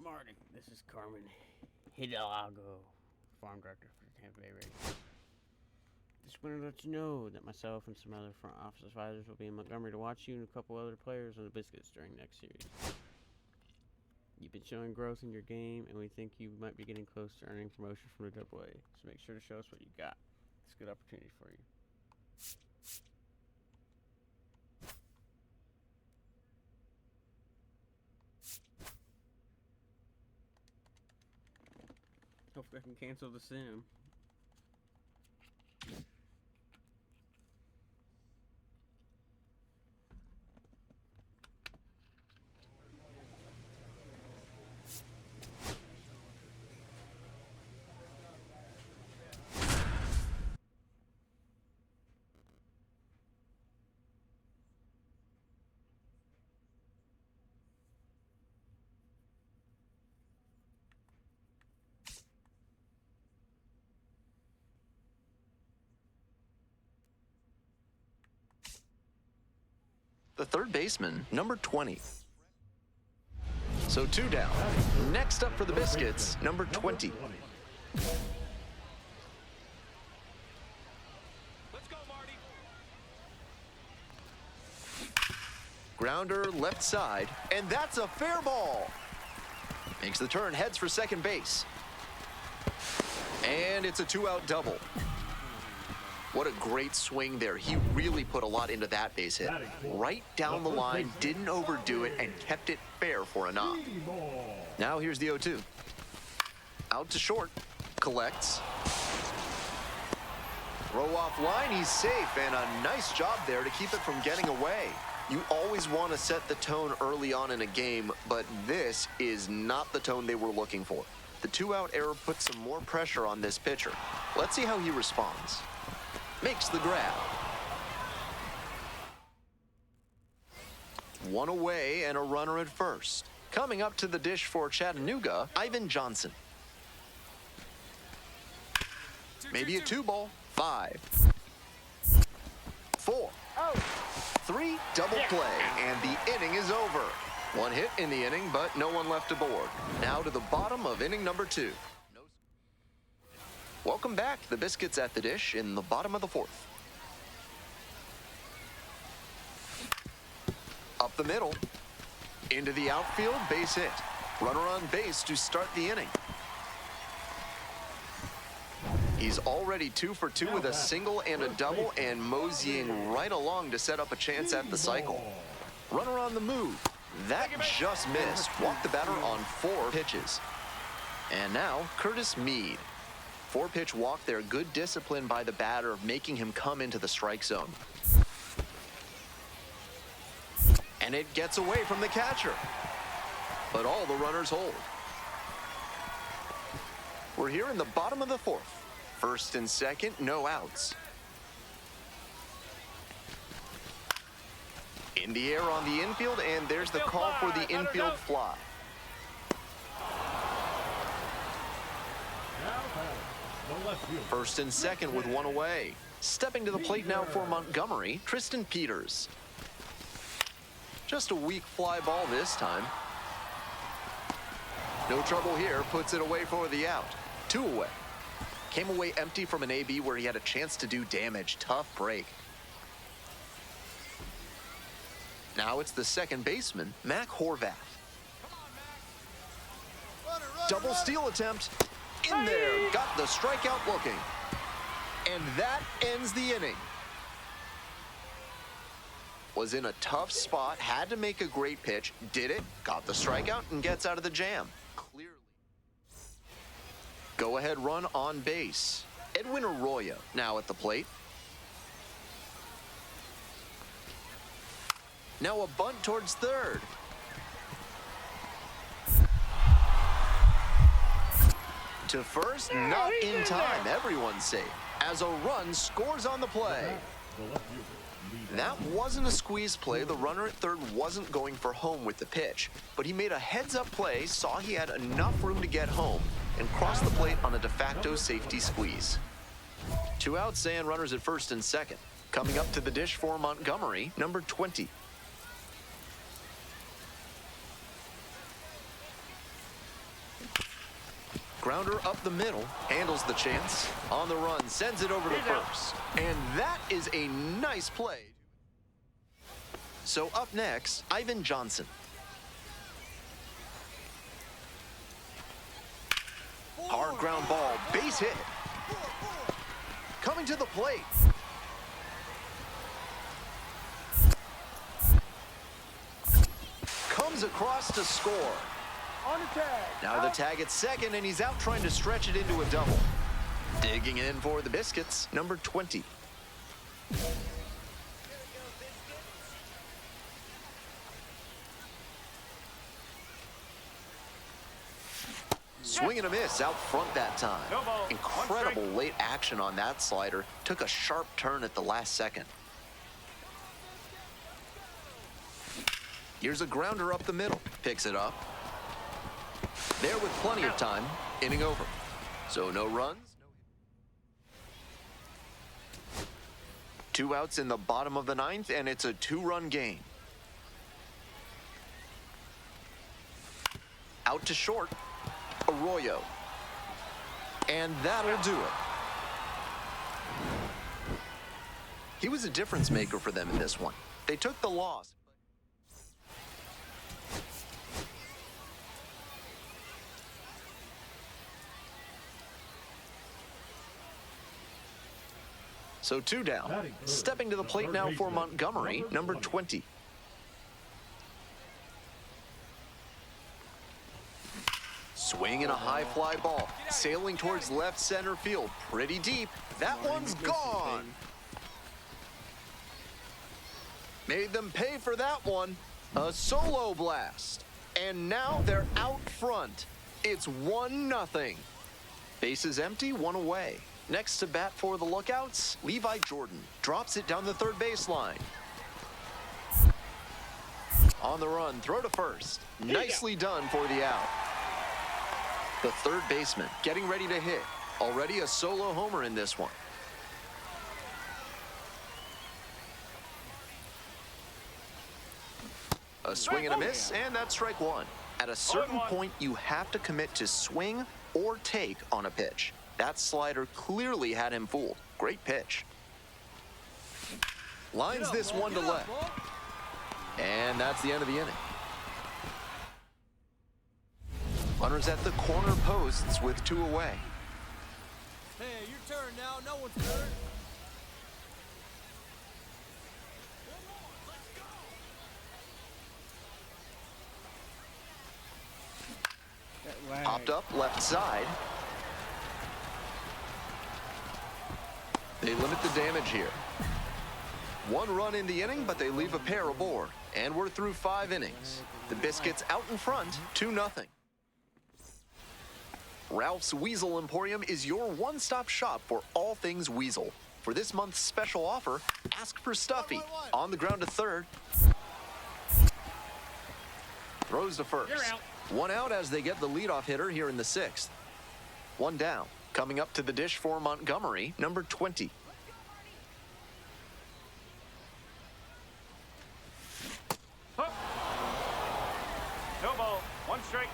Marty, this is Carmen Hidalgo, farm director for the Tampa Bay Rays. Just wanted to let you know that myself and some other front office advisors will be in Montgomery to watch you and a couple other players on the Biscuits during next series. You've been showing growth in your game, and we think you might be getting close to earning promotion from the AA. So make sure to show us what you got. It's a good opportunity for you. Hopefully I can cancel the sim.
the third baseman, number 20. So 2 down. Next up for the Biscuits, number 20. Grounder left side, and that's a fair ball. Makes the turn, heads for second base. And it's a 2-out double. What a great swing there. He really put a lot into that base hit. Right down the line, didn't overdo it, and kept it fair for a knock. Now here's the 0-2. Out to short, collects. Throw off line, he's safe, and a nice job there to keep it from getting away. You always want to set the tone early on in a game, but this is not the tone they were looking for. The 2-out error puts some more pressure on this pitcher. Let's see how he responds. Makes the grab. 1 away and a runner at first. Coming up to the dish for Chattanooga, Ivan Johnson. Maybe a 2-ball. 5, 4, 3, double play, and the inning is over. 1 hit in the inning, but no one left aboard. Now to the bottom of inning number 2. Welcome back. The Biscuits at the dish in the bottom of the 4th. Up the middle. Into the outfield, base hit. Runner on base to start the inning. He's already 2 for 2 with a single and a double, and moseying right along to set up a chance at the cycle. Runner on the move. That just missed. Walked the batter on 4 pitches. And now, Curtis Mead. 4-pitch walk there. Good discipline by the batter, making him come into the strike zone. And it gets away from the catcher. But all the runners hold. We're here in the bottom of the 4th. First and second, no outs. In the air on the infield, and there's the call for the infield fly. First and second with 1 away. Stepping to the plate now for Montgomery, Tristan Peters. Just a weak fly ball this time. No trouble here, puts it away for the out. 2 away. Came away empty from an AB where he had a chance to do damage. Tough break. Now it's the second baseman, Mac Horvath. Double steal attempt. In there, got the strikeout looking. And that ends the inning. Was in a tough spot, had to make a great pitch, did it, got the strikeout, and gets out of the jam. Clearly. Go-ahead run on base. Edwin Arroyo now at the plate. Now a bunt towards third. To first, not in time. Everyone's safe. As a run scores on the play. That wasn't a squeeze play. The runner at third wasn't going for home with the pitch, but he made a heads-up play, saw he had enough room to get home, and crossed the plate on a de facto safety squeeze. 2 outs and runners at first and second. Coming up to the dish for Montgomery, number 20. Grounder up the middle, handles the chance. On the run, sends it over to first. And that is a nice play. So up next, Ivan Johnson. Hard ground ball, base hit. Coming to the plate. Comes across to score.
On the tag.
Now the tag at second, and he's out trying to stretch it into a double. Digging in for the Biscuits, number 20. Swing and a miss out front that time. Incredible late action on that slider. Took a sharp turn at the last second. Here's a grounder up the middle. Picks it up. There with plenty of time. Inning over. So no runs. 2 outs in the bottom of the 9th, and it's a 2-run game. Out to short. Arroyo. And that'll do it. He was a difference maker for them in this one. They took the loss. So 2 down. Stepping to the plate now for Montgomery, number 20. Swinging a high fly ball, sailing towards left center field, pretty deep. That one's gone. Made them pay for that one. A solo blast. And now they're out front. It's 1-0. Bases empty, 1 away. Next to bat for the Lookouts, Levi Jordan drops it down the third baseline. On the run, throw to first. Nicely done for the out. The third baseman getting ready to hit. Already a solo homer in this one. A swing and a miss, and that's strike 1. At a certain point, you have to commit to swing or take on a pitch. That slider clearly had him fooled. Great pitch. Lines this one to left. And that's the end of the inning. Runners at the corner posts with 2 away.
Hey, your turn now. No one's hurt.
Popped up left side. They limit the damage here. 1 run in the inning, but they leave a pair aboard. And we're through 5 innings. The Biscuits out in front, 2-0. Ralph's Weasel Emporium is your one-stop shop for all things weasel. For this month's special offer, ask for Stuffy. On the ground to third. Throws to first. 1 out as they get the leadoff hitter here in the 6th. 1 down. Coming up to the dish for Montgomery, number 20.
No ball. 1 strike.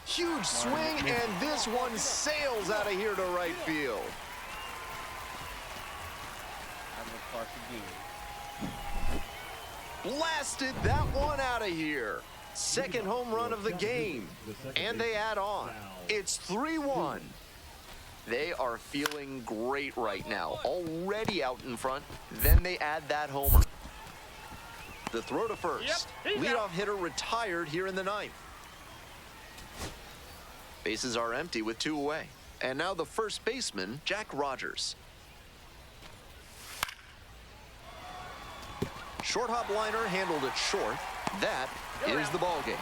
Huge swing, and this one sails out of here to right field. Blasted that one out of here. Second home run of the game. And they add on. It's 3-1. They are feeling great right now. Already out in front. Then they add that homer. The throw to first. Leadoff hitter retired here in the 9th. Bases are empty with 2 away. And now the first baseman, Jack Rogers. Short hop liner handled it short. That is the ball game.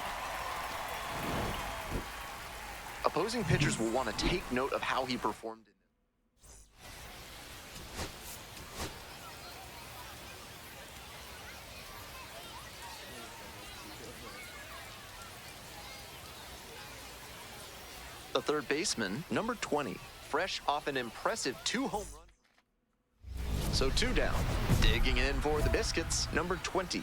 Opposing pitchers will want to take note of how he performed in this. The third baseman, number 20, fresh off an impressive 2 home runs. So 2 down. Digging in for the Biscuits, number 20.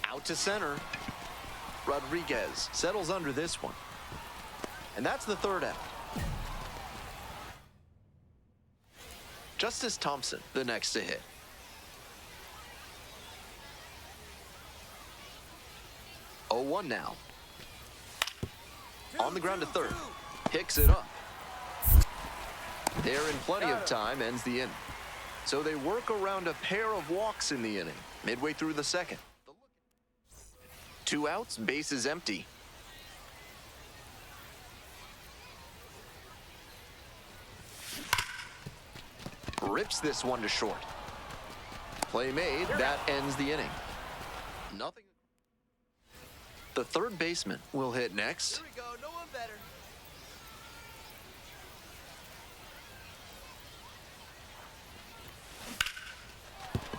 Out to center. Rodriguez settles under this one. And that's the 3rd out. Justice Thompson, the next to hit. Oh, 1 now. On the ground to third. Picks it up. There in plenty of time, ends the inning. So they work around a pair of walks in the inning, midway through the 2nd. 2 outs, bases empty. Rips this one to short. Play made, that ends the inning. Nothing. The third baseman will hit next.
Here we go. No one better.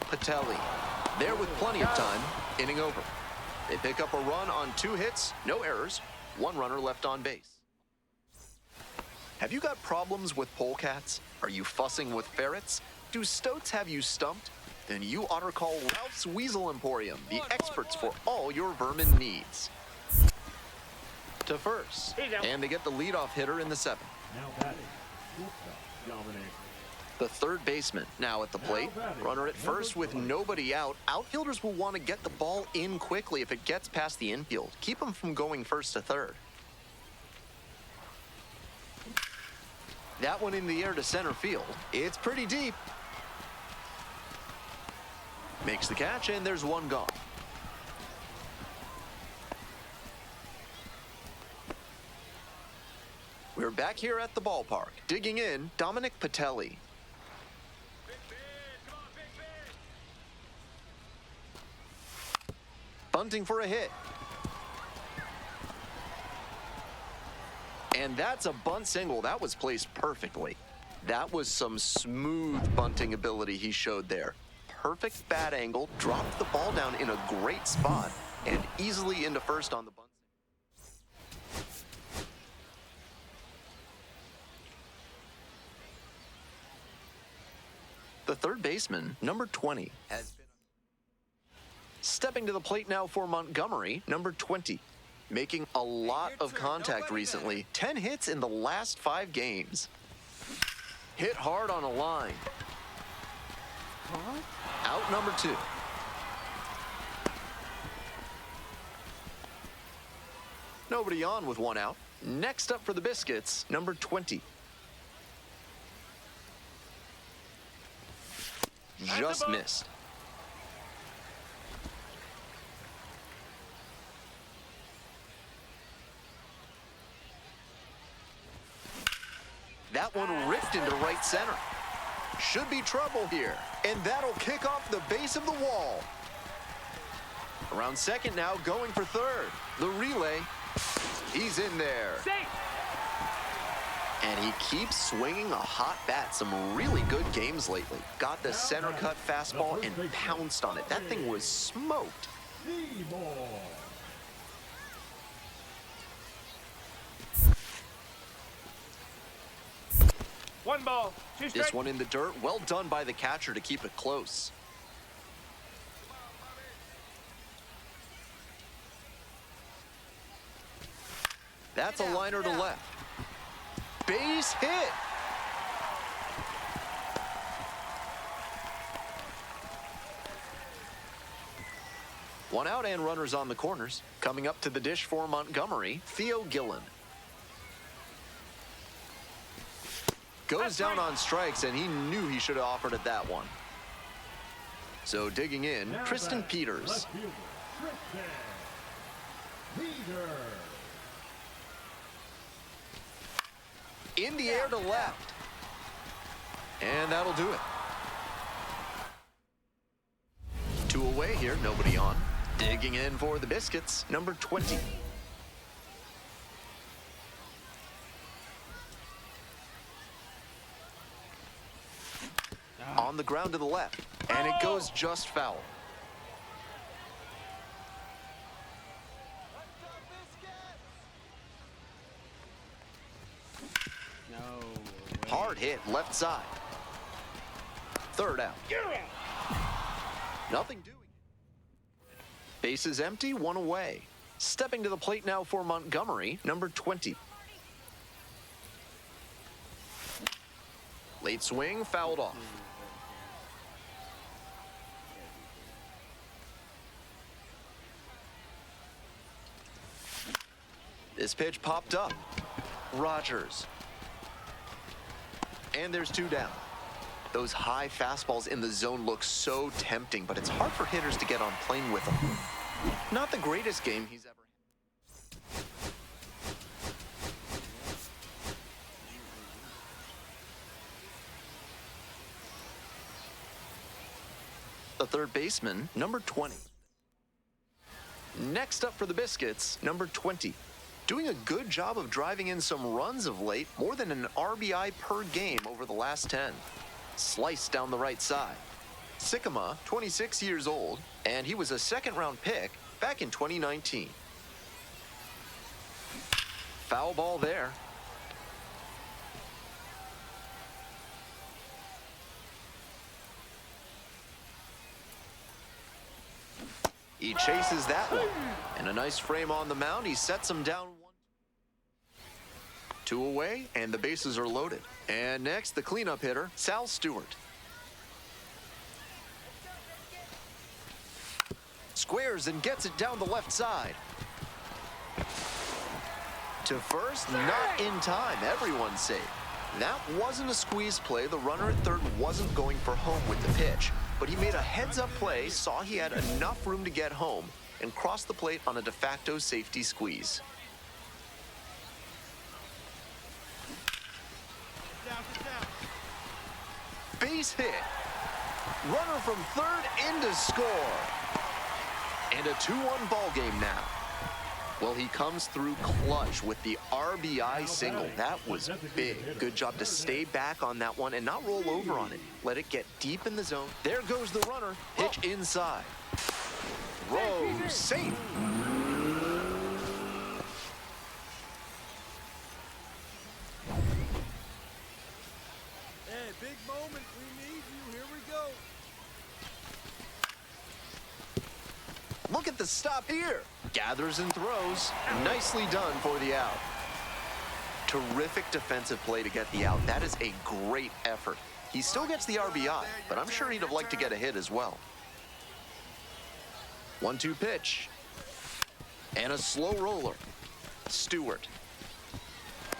Patelli. There with plenty of time. Inning over. They pick up a run on 2 hits, no errors, 1 runner left on base. Have you got problems with polecats? Are you fussing with ferrets? Do stoats have you stumped? Then you ought to call Ralph's Weasel Emporium, the experts for all your vermin needs. To first, and they get the leadoff hitter in the 7th.
Now batting, shortstop, Dominic.
The third baseman now at the plate. Runner at first with nobody out. Outfielders will want to get the ball in quickly if it gets past the infield. Keep them from going first to third. That one in the air to center field. It's pretty deep. Makes the catch, and there's one gone. We're back here at the ballpark. Digging in, Dominic Patelli. Bunting for a hit. And that's a bunt single. That was placed perfectly. That was some smooth bunting ability he showed there. Perfect bat angle, dropped the ball down in a great spot, and easily into first on the bunt. The third baseman, number 20, has been stepping to the plate now for Montgomery, number 20. Making a lot of contact recently. 10 hits in the last 5 games. Hit hard on a line. Out number 2. Nobody on with 1 out. Next up for the Biscuits, number 20. Just missed. That one ripped into right center. Should be trouble here. And that'll kick off the base of the wall. Around second now, going for third. The relay. He's in there.
Safe.
And he keeps swinging a hot bat. Some really good games lately. Got the center cut fastball and pounced on it. That thing was smoked.
D-ball.
One ball, 2 strikes.
This one in the dirt. Well done by the catcher to keep it close. That's a liner to left. Base hit. One out and runners on the corners. Coming up to the dish for Montgomery, Theo Gillen. Goes down on strikes, and he knew he should have offered it that one. So digging in,
Now
Tristan
batting,
Peters.
left fielder, Tristan Peters.
In the air to left. And that'll do it. 2 away here, nobody on. Digging in for the Biscuits, number 20. On the ground to the left, and it goes just foul.
No way.
Hard hit, left side. Third out. Nothing doing. Bases empty, 1 away. Stepping to the plate now for Montgomery, number 20. Late swing, fouled off. This pitch popped up. Rogers. And there's 2 down. Those high fastballs in the zone look so tempting, but it's hard for hitters to get on plane with them. Not the greatest game he's ever had. The third baseman, number 20. Next up for the Biscuits, number 20. Doing a good job of driving in some runs of late, more than an RBI per game over the last 10. Sliced down the right side. Sycamore, 26 years old, and he was a 2nd-round pick back in 2019. Foul ball there. He chases that one. And a nice frame on the mound. He sets him down 1-2 away, and the bases are loaded. And next, the cleanup hitter, Sal Stewart. Squares and gets it down the left side. To first, not in time. Everyone's safe. That wasn't a squeeze play. The runner at third wasn't going for home with the pitch, but he made a heads-up play, saw he had enough room to get home, and crossed the plate on a de facto safety squeeze. Base hit. Runner from third in to score. And a 2-1 ball game now. Well, he comes through clutch with the RBI single. That was big. Good job to stay back on that one and not roll over on it. Let it get deep in the zone. There goes the runner. Pitch inside. Throw safe.
Hey, big moment. We need you. Here we go.
Look at the stop here. Gathers and throws. Nicely done for the out. Terrific defensive play to get the out. That is a great effort. He still gets the RBI, but I'm sure he'd have liked to get a hit as well. 1-2 pitch. And a slow roller. Stewart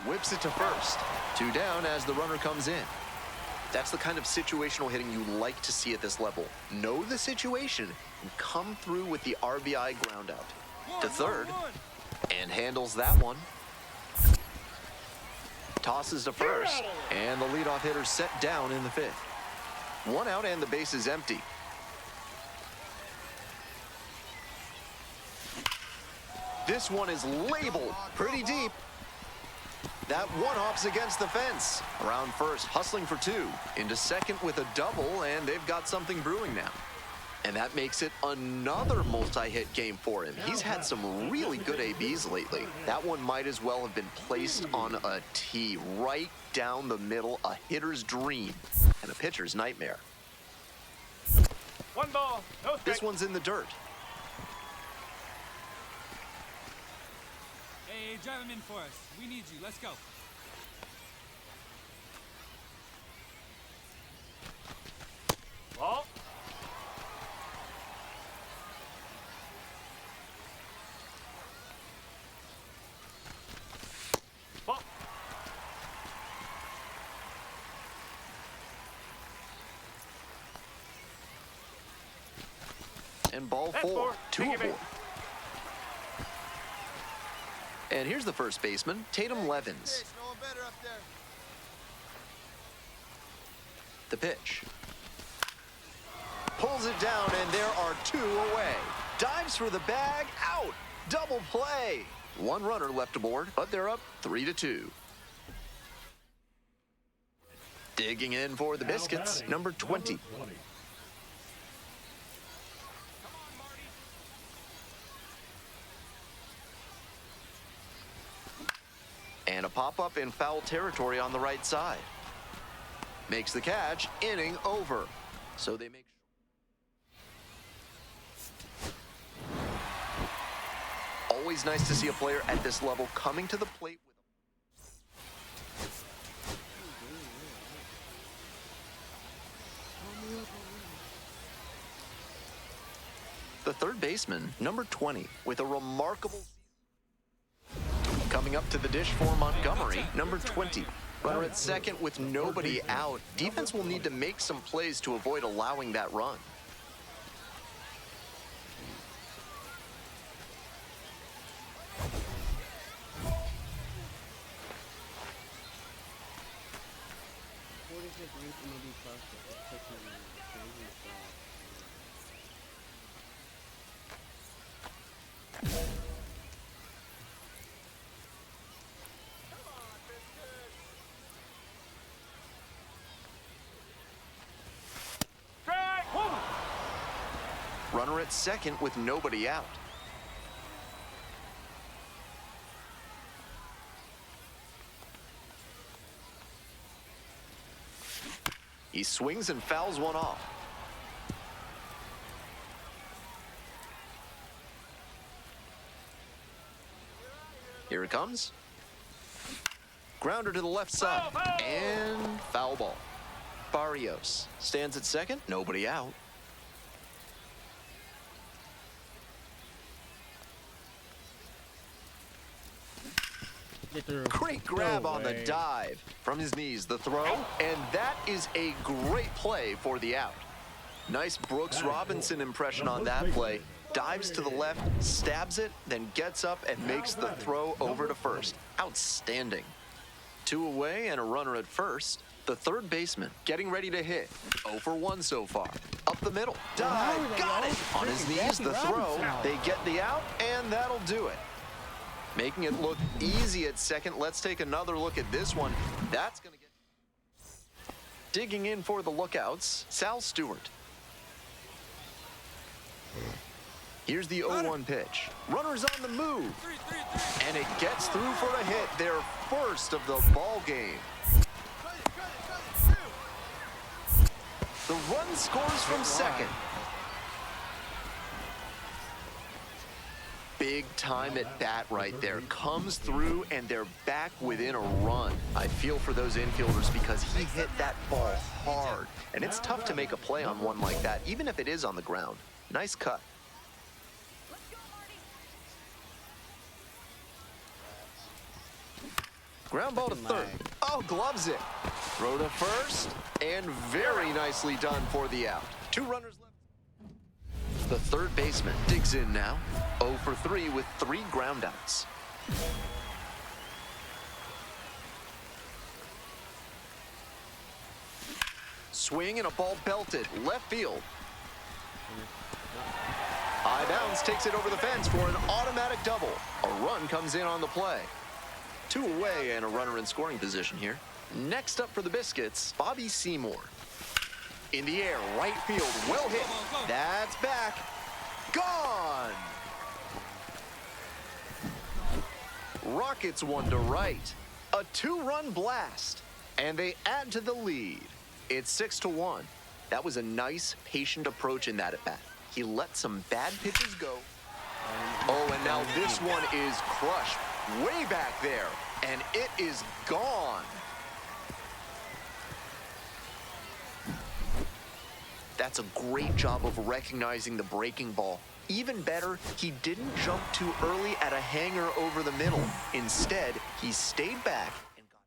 whips it to first. 2 down as the runner comes in. That's the kind of situational hitting you like to see at this level. Know the situation and come through with the RBI ground out. To third, and handles that one. Tosses to first, and the leadoff hitter set down in the 5th. 1 out and the base is empty. This one is labeled pretty deep. That one hops against the fence. Around first, hustling for 2. Into second with a double, and they've got something brewing now. And that makes it another multi-hit game for him. He's had some really good ABs lately. That one might as well have been placed on a tee right down the middle, a hitter's dream and a pitcher's nightmare.
1 ball, no strike.
This one's in the dirt.
Hey, drive him in for us. We need you. Let's go.
Ball. Ball.
And ball
That's
4,
four.
2
Take it
aboard.
back.
And here's the first baseman, Tatum Levins.
No one better up there.
The pitch. Pulls it down, and there are 2 away. Dives for the bag, out. Double play. 1 runner left aboard, but they're up 3-2. Digging in for the Biscuits, number 20. And a pop-up in foul territory on the right side. Makes the catch, inning over. So they make... Always nice to see a player at this level coming to the plate with the third baseman, number 20, with a remarkable... Coming up to the dish for Montgomery, number 20. Runner at second with nobody out. Defense will need to make some plays to avoid allowing that run.
What is this link in the plus that it's taking changing stuff?
Runner at second with nobody out. He swings and fouls one off. Here it comes. Grounder to the left side. And foul ball. Barrios stands at second. Nobody out.
Get through.
Great grab
No
on the
way.
dive. From his knees, the throw. And that is a great play for the out. Nice Brooks Robinson impression on that play. Dives to the left, stabs it, then gets up and makes the throw over to first. Outstanding. 2 away and a runner at first. The third baseman getting ready to hit. 0 for 1 so far. Up the middle. Dive. Got it. On his knees, the throw. They get the out, and that'll do it. Making it look easy at second. Let's take another look at this one. That's going to get... Digging in for the lookouts, Sal Stewart. Here's the 0-1 pitch. Runner's on the move. And it gets through for a hit, their first of the ball game. The run scores from second. Big time at bat right there. Comes through and they're back within a run. I feel for those infielders because he hit that ball hard. And it's tough to make a play on one like that, even if it is on the ground. Nice cut. Ground ball to third. Oh, gloves it. Throw to first, and very nicely done for the out. 2 runners left. The third baseman digs in now. 0 for 3 with 3 groundouts. Swing and a ball belted left field. High bounce takes it over the fence for an automatic double. A run comes in on the play. 2 away and a runner in scoring position here. Next up for the Biscuits, Bobby Seymour. In the air, right field, well hit. That's back. Gone! Rockets 1 to right. A 2-run blast. And they add to the lead. It's 6-1. That was a nice, patient approach in that at-bat. He let some bad pitches go. Oh, and now this one is crushed way back there. And it is gone. That's a great job of recognizing the breaking ball. Even better, he didn't jump too early at a hanger over the middle. Instead, he stayed back and got...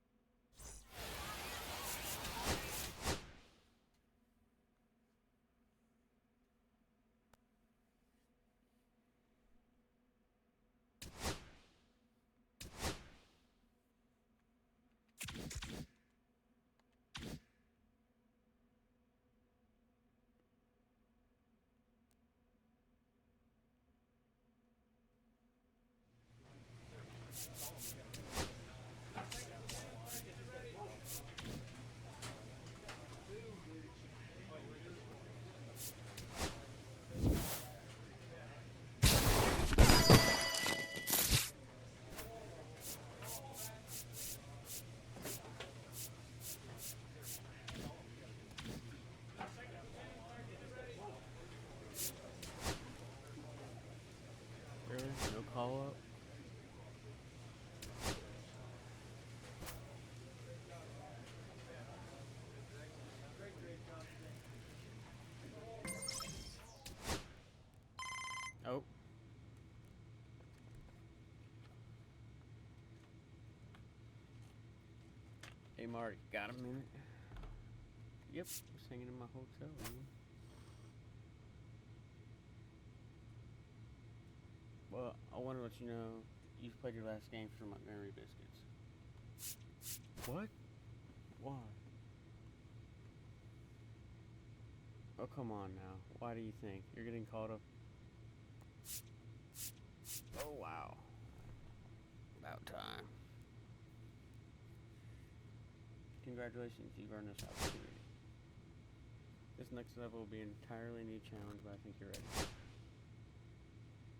Really? No call up? Oh. Hey Marty, got a minute? Yep, just hanging in my hotel room. Well, I want to let you know you've played your last game for the Montgomery Biscuits. What? Why? Oh, come on now. Why do you think? You're getting caught up? Oh, wow. About time. Congratulations, you've earned this opportunity. This next level will be an entirely new challenge, but I think you're ready.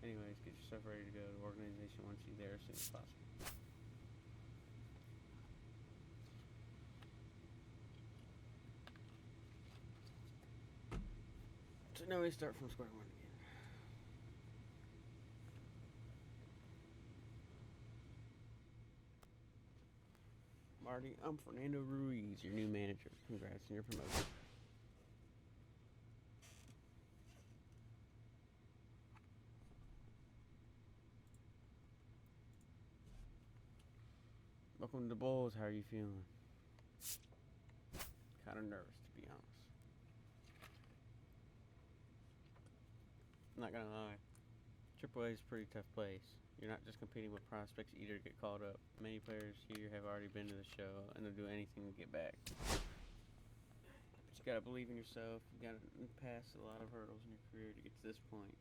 Anyways, get yourself ready to go. The organization wants you there as soon as possible. So now we start from square one again. party. I'm Fernando Ruiz, your new manager. Congrats on your promotion. Welcome to the Bulls. How are you feeling? Kind of nervous, to be honest. I'm not gonna lie. AAA is a pretty tough place. You're not just competing with prospects eager to get called up. Many players here have already been to the show and will do anything to get back. But you gotta believe in yourself. You gotta pass a lot of hurdles in your career to get to this point.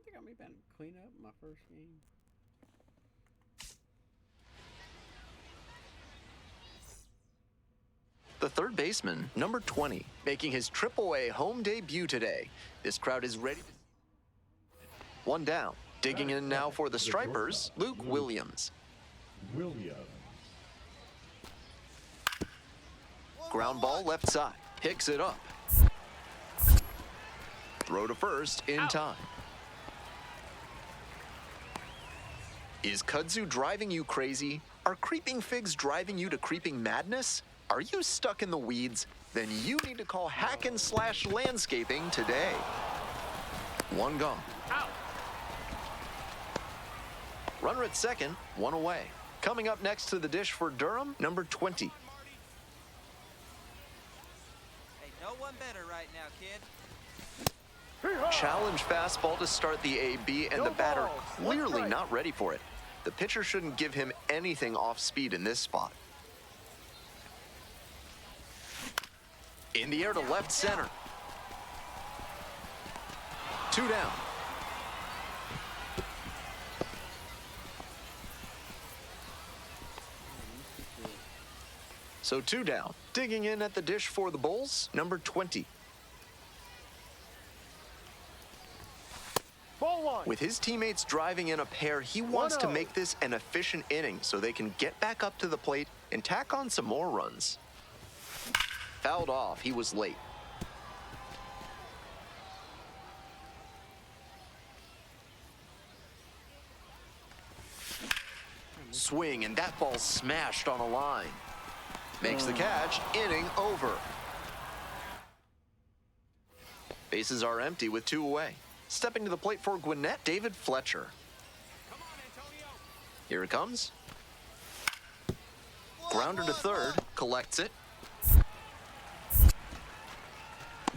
They got me about to clean up my first game.
The third baseman, number 20, making his AAA home debut today. This crowd is ready. One down. Digging in now for the Stripers, Luke Williams. Ground ball left side. Picks it up. Throw to first in time. Is kudzu driving you crazy? Are creeping figs driving you to creeping madness? Are you stuck in the weeds? Then you need to call Hack and Slash Landscaping today. One gone. Runner at second, one away. Coming up next to the dish for Durham, number 20.
Hey, no one better right now, kid.
Challenge fastball to start the AB, and the batter clearly not ready for it. The pitcher shouldn't give him anything off speed in this spot. In the air to left center. Two down. So two down. Digging in at the dish for the Bulls, number 20.
Ball one.
With his teammates driving in a pair, he wants to
1-0.
make this an efficient inning so they can get back up to the plate and tack on some more runs. Fouled off, he was late. Swing, and that ball smashed on a line. Makes the catch, inning over. Bases are empty with two away. Stepping to the plate for Gwinnett, David Fletcher. Here it comes. Grounder to third, collects it.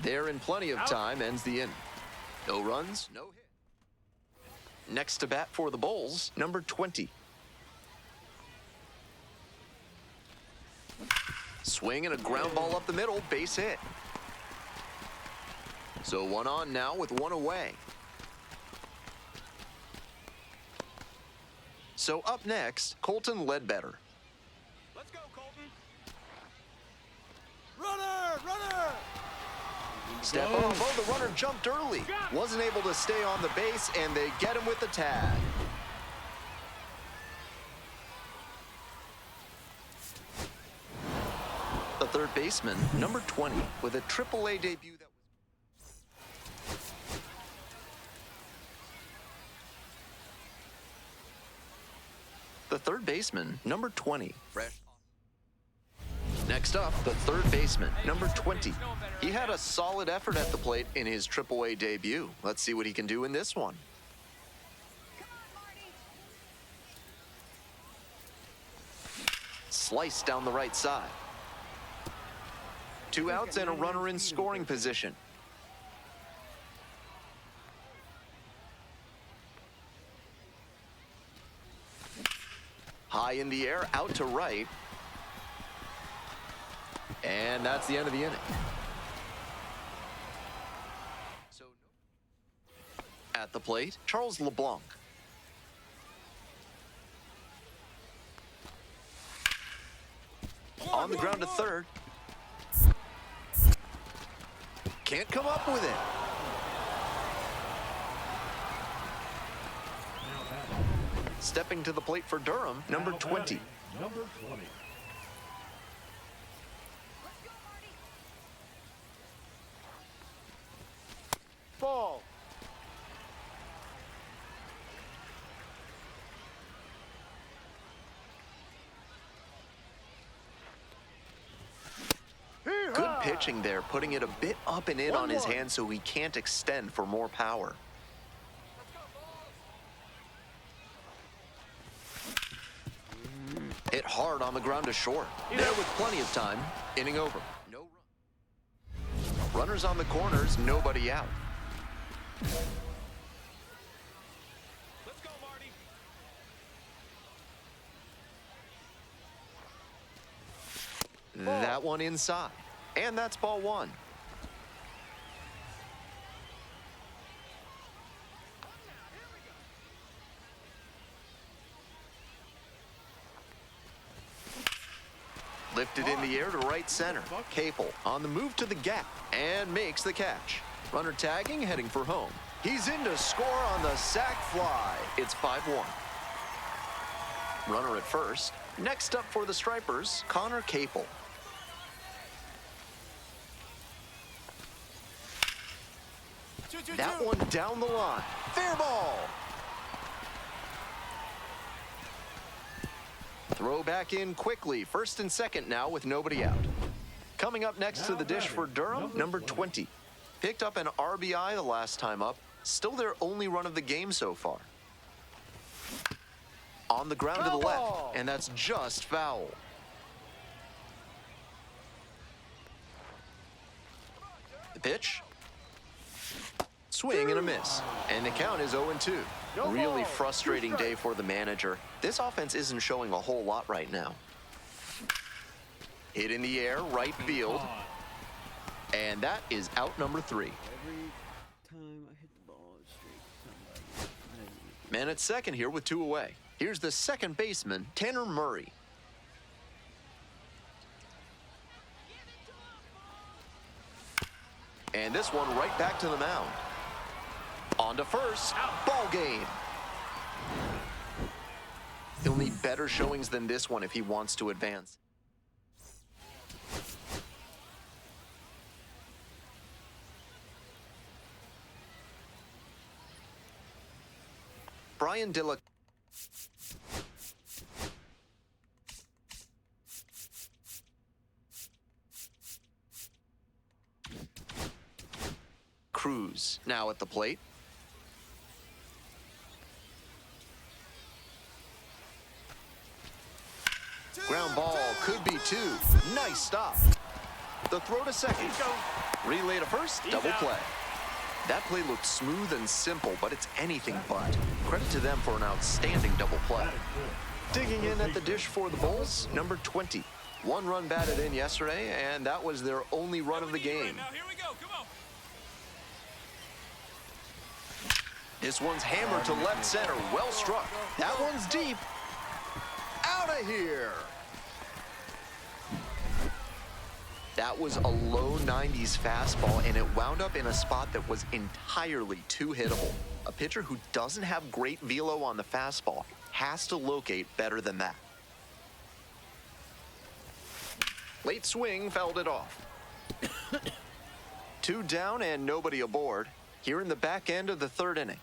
There in plenty of time, ends the inning. No runs, no hit. Next to bat for the Bulls, number 20. Swing and a ground ball up the middle, base hit. So one on now with one away. So up next, Colton Ledbetter.
Let's go, Colton.
Runner!
Step off. Oh, the runner jumped early. Wasn't able to stay on the base, and they get him with the tag. third baseman, number 20, with a AAA debut that was... The third baseman, number 20, fresh. Next up, the third baseman, number 20. He had a solid effort at the plate in his AAA debut. Let's see what he can do in this one. Sliced down the right side. 2 outs and a runner in scoring position. High in the air, out to right. And that's the end of the inning. So, at the plate, Charles LeBlanc. On the ground to third. Can't come up with it. Stepping to the plate for Durham, number 20.
Number 20.
Ball.
Good pitching there, putting it a bit up and in on his hand so he can't extend for more power. Hit hard on the ground to short. There with plenty of time. Inning over. No run. Runners on the corners, nobody out.
Let's go, Marty.
That one inside. And that's ball one. Lifted in the air to right center. Capel on the move to the gap and makes the catch. Runner tagging, heading for home. He's in to score on the sac fly. It's 5-1. Runner at first. Next up for the Stripers, Connor Capel. That one down the line. Fair ball. Throw back in quickly. First and second now with nobody out. Coming up next to the dish for Durham, number 20. Picked up an RBI the last time up. Still their only run of the game so far. On the ground to the left, and that's just foul. The pitch. Swing and a miss. And the count is 0-2. Really frustrating day for the manager. This offense isn't showing a whole lot right now. Hit in the air, right field. And that is out number 3.
Every time I hit the ball, it's straight to somebody.
Man at second here with 2 away. Here's the second baseman, Tanner Murray. And this one right back to the mound. On to first. Ball game. He'll need better showings than this one if he wants to advance. Brian Dilla. Cruz now at the plate. Ground ball could be 2. Nice stop. The throw to second. Relay to first. Double play. That play looked smooth and simple, but it's anything but. Credit to them for an outstanding double play. Digging in at the dish for the Bulls, number 20. 1 run batted in yesterday, and that was their only run of the game.
Now here we go. Come on.
This one's hammered to left center. Well struck. That one's deep. Out of here. That was a low 90s fastball, and it wound up in a spot that was entirely too hittable. A pitcher who doesn't have great velo on the fastball has to locate better than that. Late swing fouled it off. 2 down and nobody aboard here in the back end of the 3rd inning.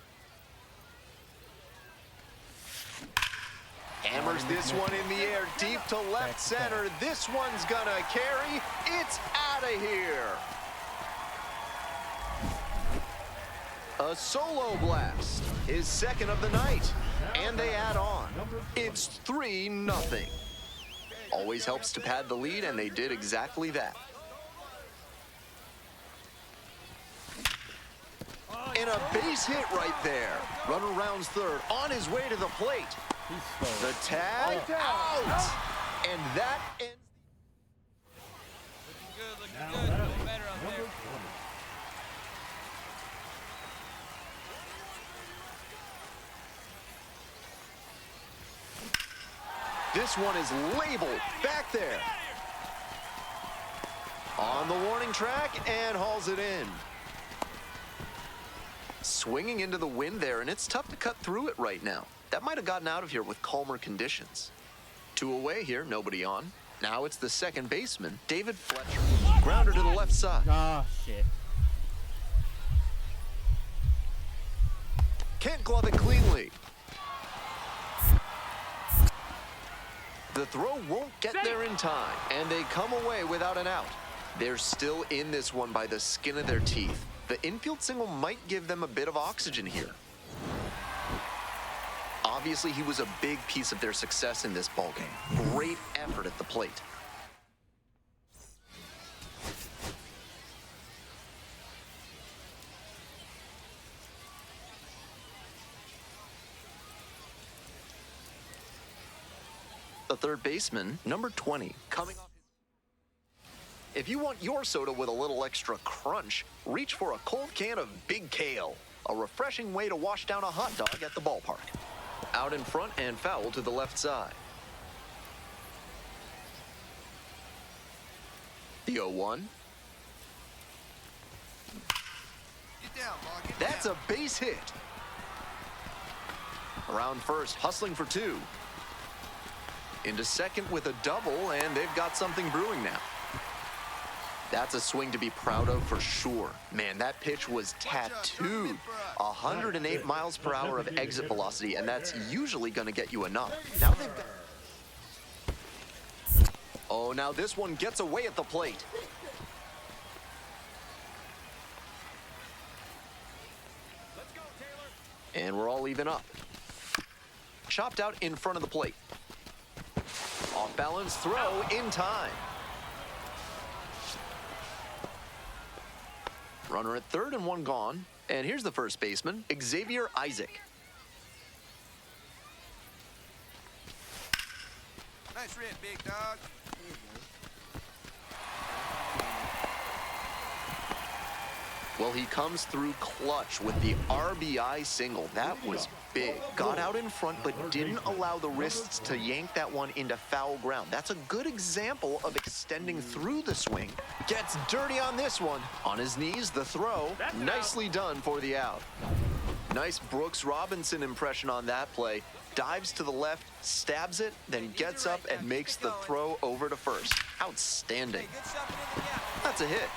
Hammers this one in the air deep to left center. This one's gonna carry. It's out of here. A solo blast, his 2nd of the night, and they add on. It's 3-0. Always helps to pad the lead, and they did exactly that. And a base hit right there. Runner rounds 3rd, on his way to the plate. The tag out, and that ends.
Looking good. Doing better up there.
This one is labeled back there. On the warning track and hauls it in. Swinging into the wind there, and it's tough to cut through it right now. That might have gotten out of here with calmer conditions. 2 away here, nobody on. Now it's the 2nd baseman, David Fletcher. Grounder to the left side.
Oh, shit.
Can't glove it cleanly. The throw won't get there in time, and they come away without an out. They're still in this one by the skin of their teeth. The infield single might give them a bit of oxygen here. Obviously, he was a big piece of their success in this ballgame. Great effort at the plate. The 3rd baseman, number 20, coming off. If you want your soda with a little extra crunch, reach for a cold can of Big Kale, a refreshing way to wash down a hot dog at the ballpark. Out in front and foul to the left side. The 0-1. That's a base hit. Around first, hustling for 2. Into 2nd with a double, and they've got something brewing now. That's a swing to be proud of for sure. Man, that pitch was tattooed. 108 miles per hour of exit velocity, and that's usually going to get you enough. Now they've got... Oh, now this one gets away at the plate. And we're all even up. Chopped out in front of the plate. Off balance throw in time. Runner at 3rd and 1 gone. And here's the 1st baseman, Xavier Isaac.
Nice rip, big dog.
Well, he comes through clutch with the RBI single. That was big. Got out in front, but didn't allow the wrists to yank that one into foul ground. That's a good example of extending through the swing. Gets dirty on this one. On his knees, the throw. Nicely done for the out. Nice Brooks Robinson impression on that play. Dives to the left, stabs it, then gets up and makes the throw over to first. Outstanding. That's a hit.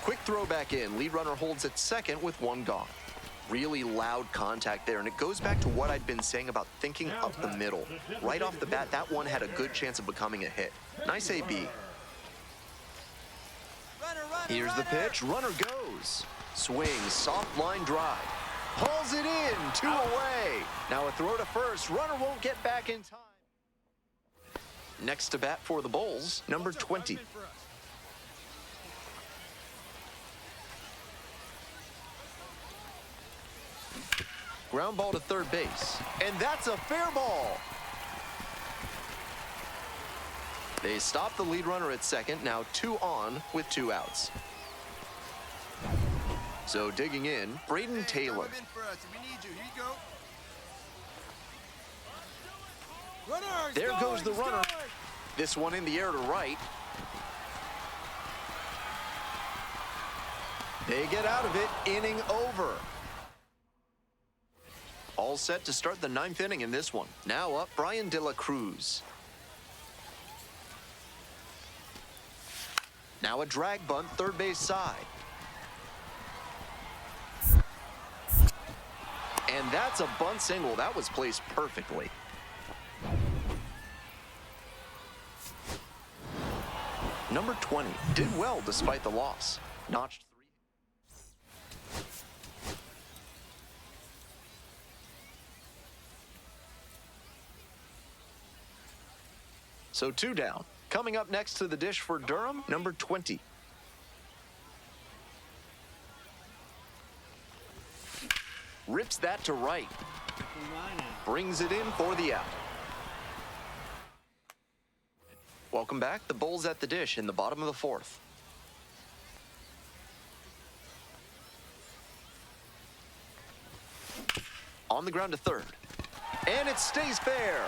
Quick throw back in. Lead runner holds at 2nd with 1 gone. Really loud contact there, and it goes back to what I'd been saying about thinking up the middle. Right off the bat, that one had a good chance of becoming a hit. Nice AB. Here's the pitch. Runner goes. Swing, soft line drive. Hauls it in. 2 away. Now a throw to first. Runner won't get back in time. Next to bat for the Bulls, number 20. Ground ball to 3rd base. And that's a fair ball. They stop the lead runner at 2nd. Now 2 on with 2 outs. So digging in, Braden Taylor. There goes the runner. This one in the air to right. They get out of it, inning over. All set to start the 9th inning in this one. Now up, Brian De La Cruz. Now a drag bunt, third base side. And that's a bunt single. That was placed perfectly. Number 20 did well despite the loss. Notched 3. So 2 down. Coming up next to the dish for Durham, number 20. Rips that to right. Brings it in for the out. Welcome back. The Bulls at the dish in the bottom of the 4th. On the ground to third. And it stays fair.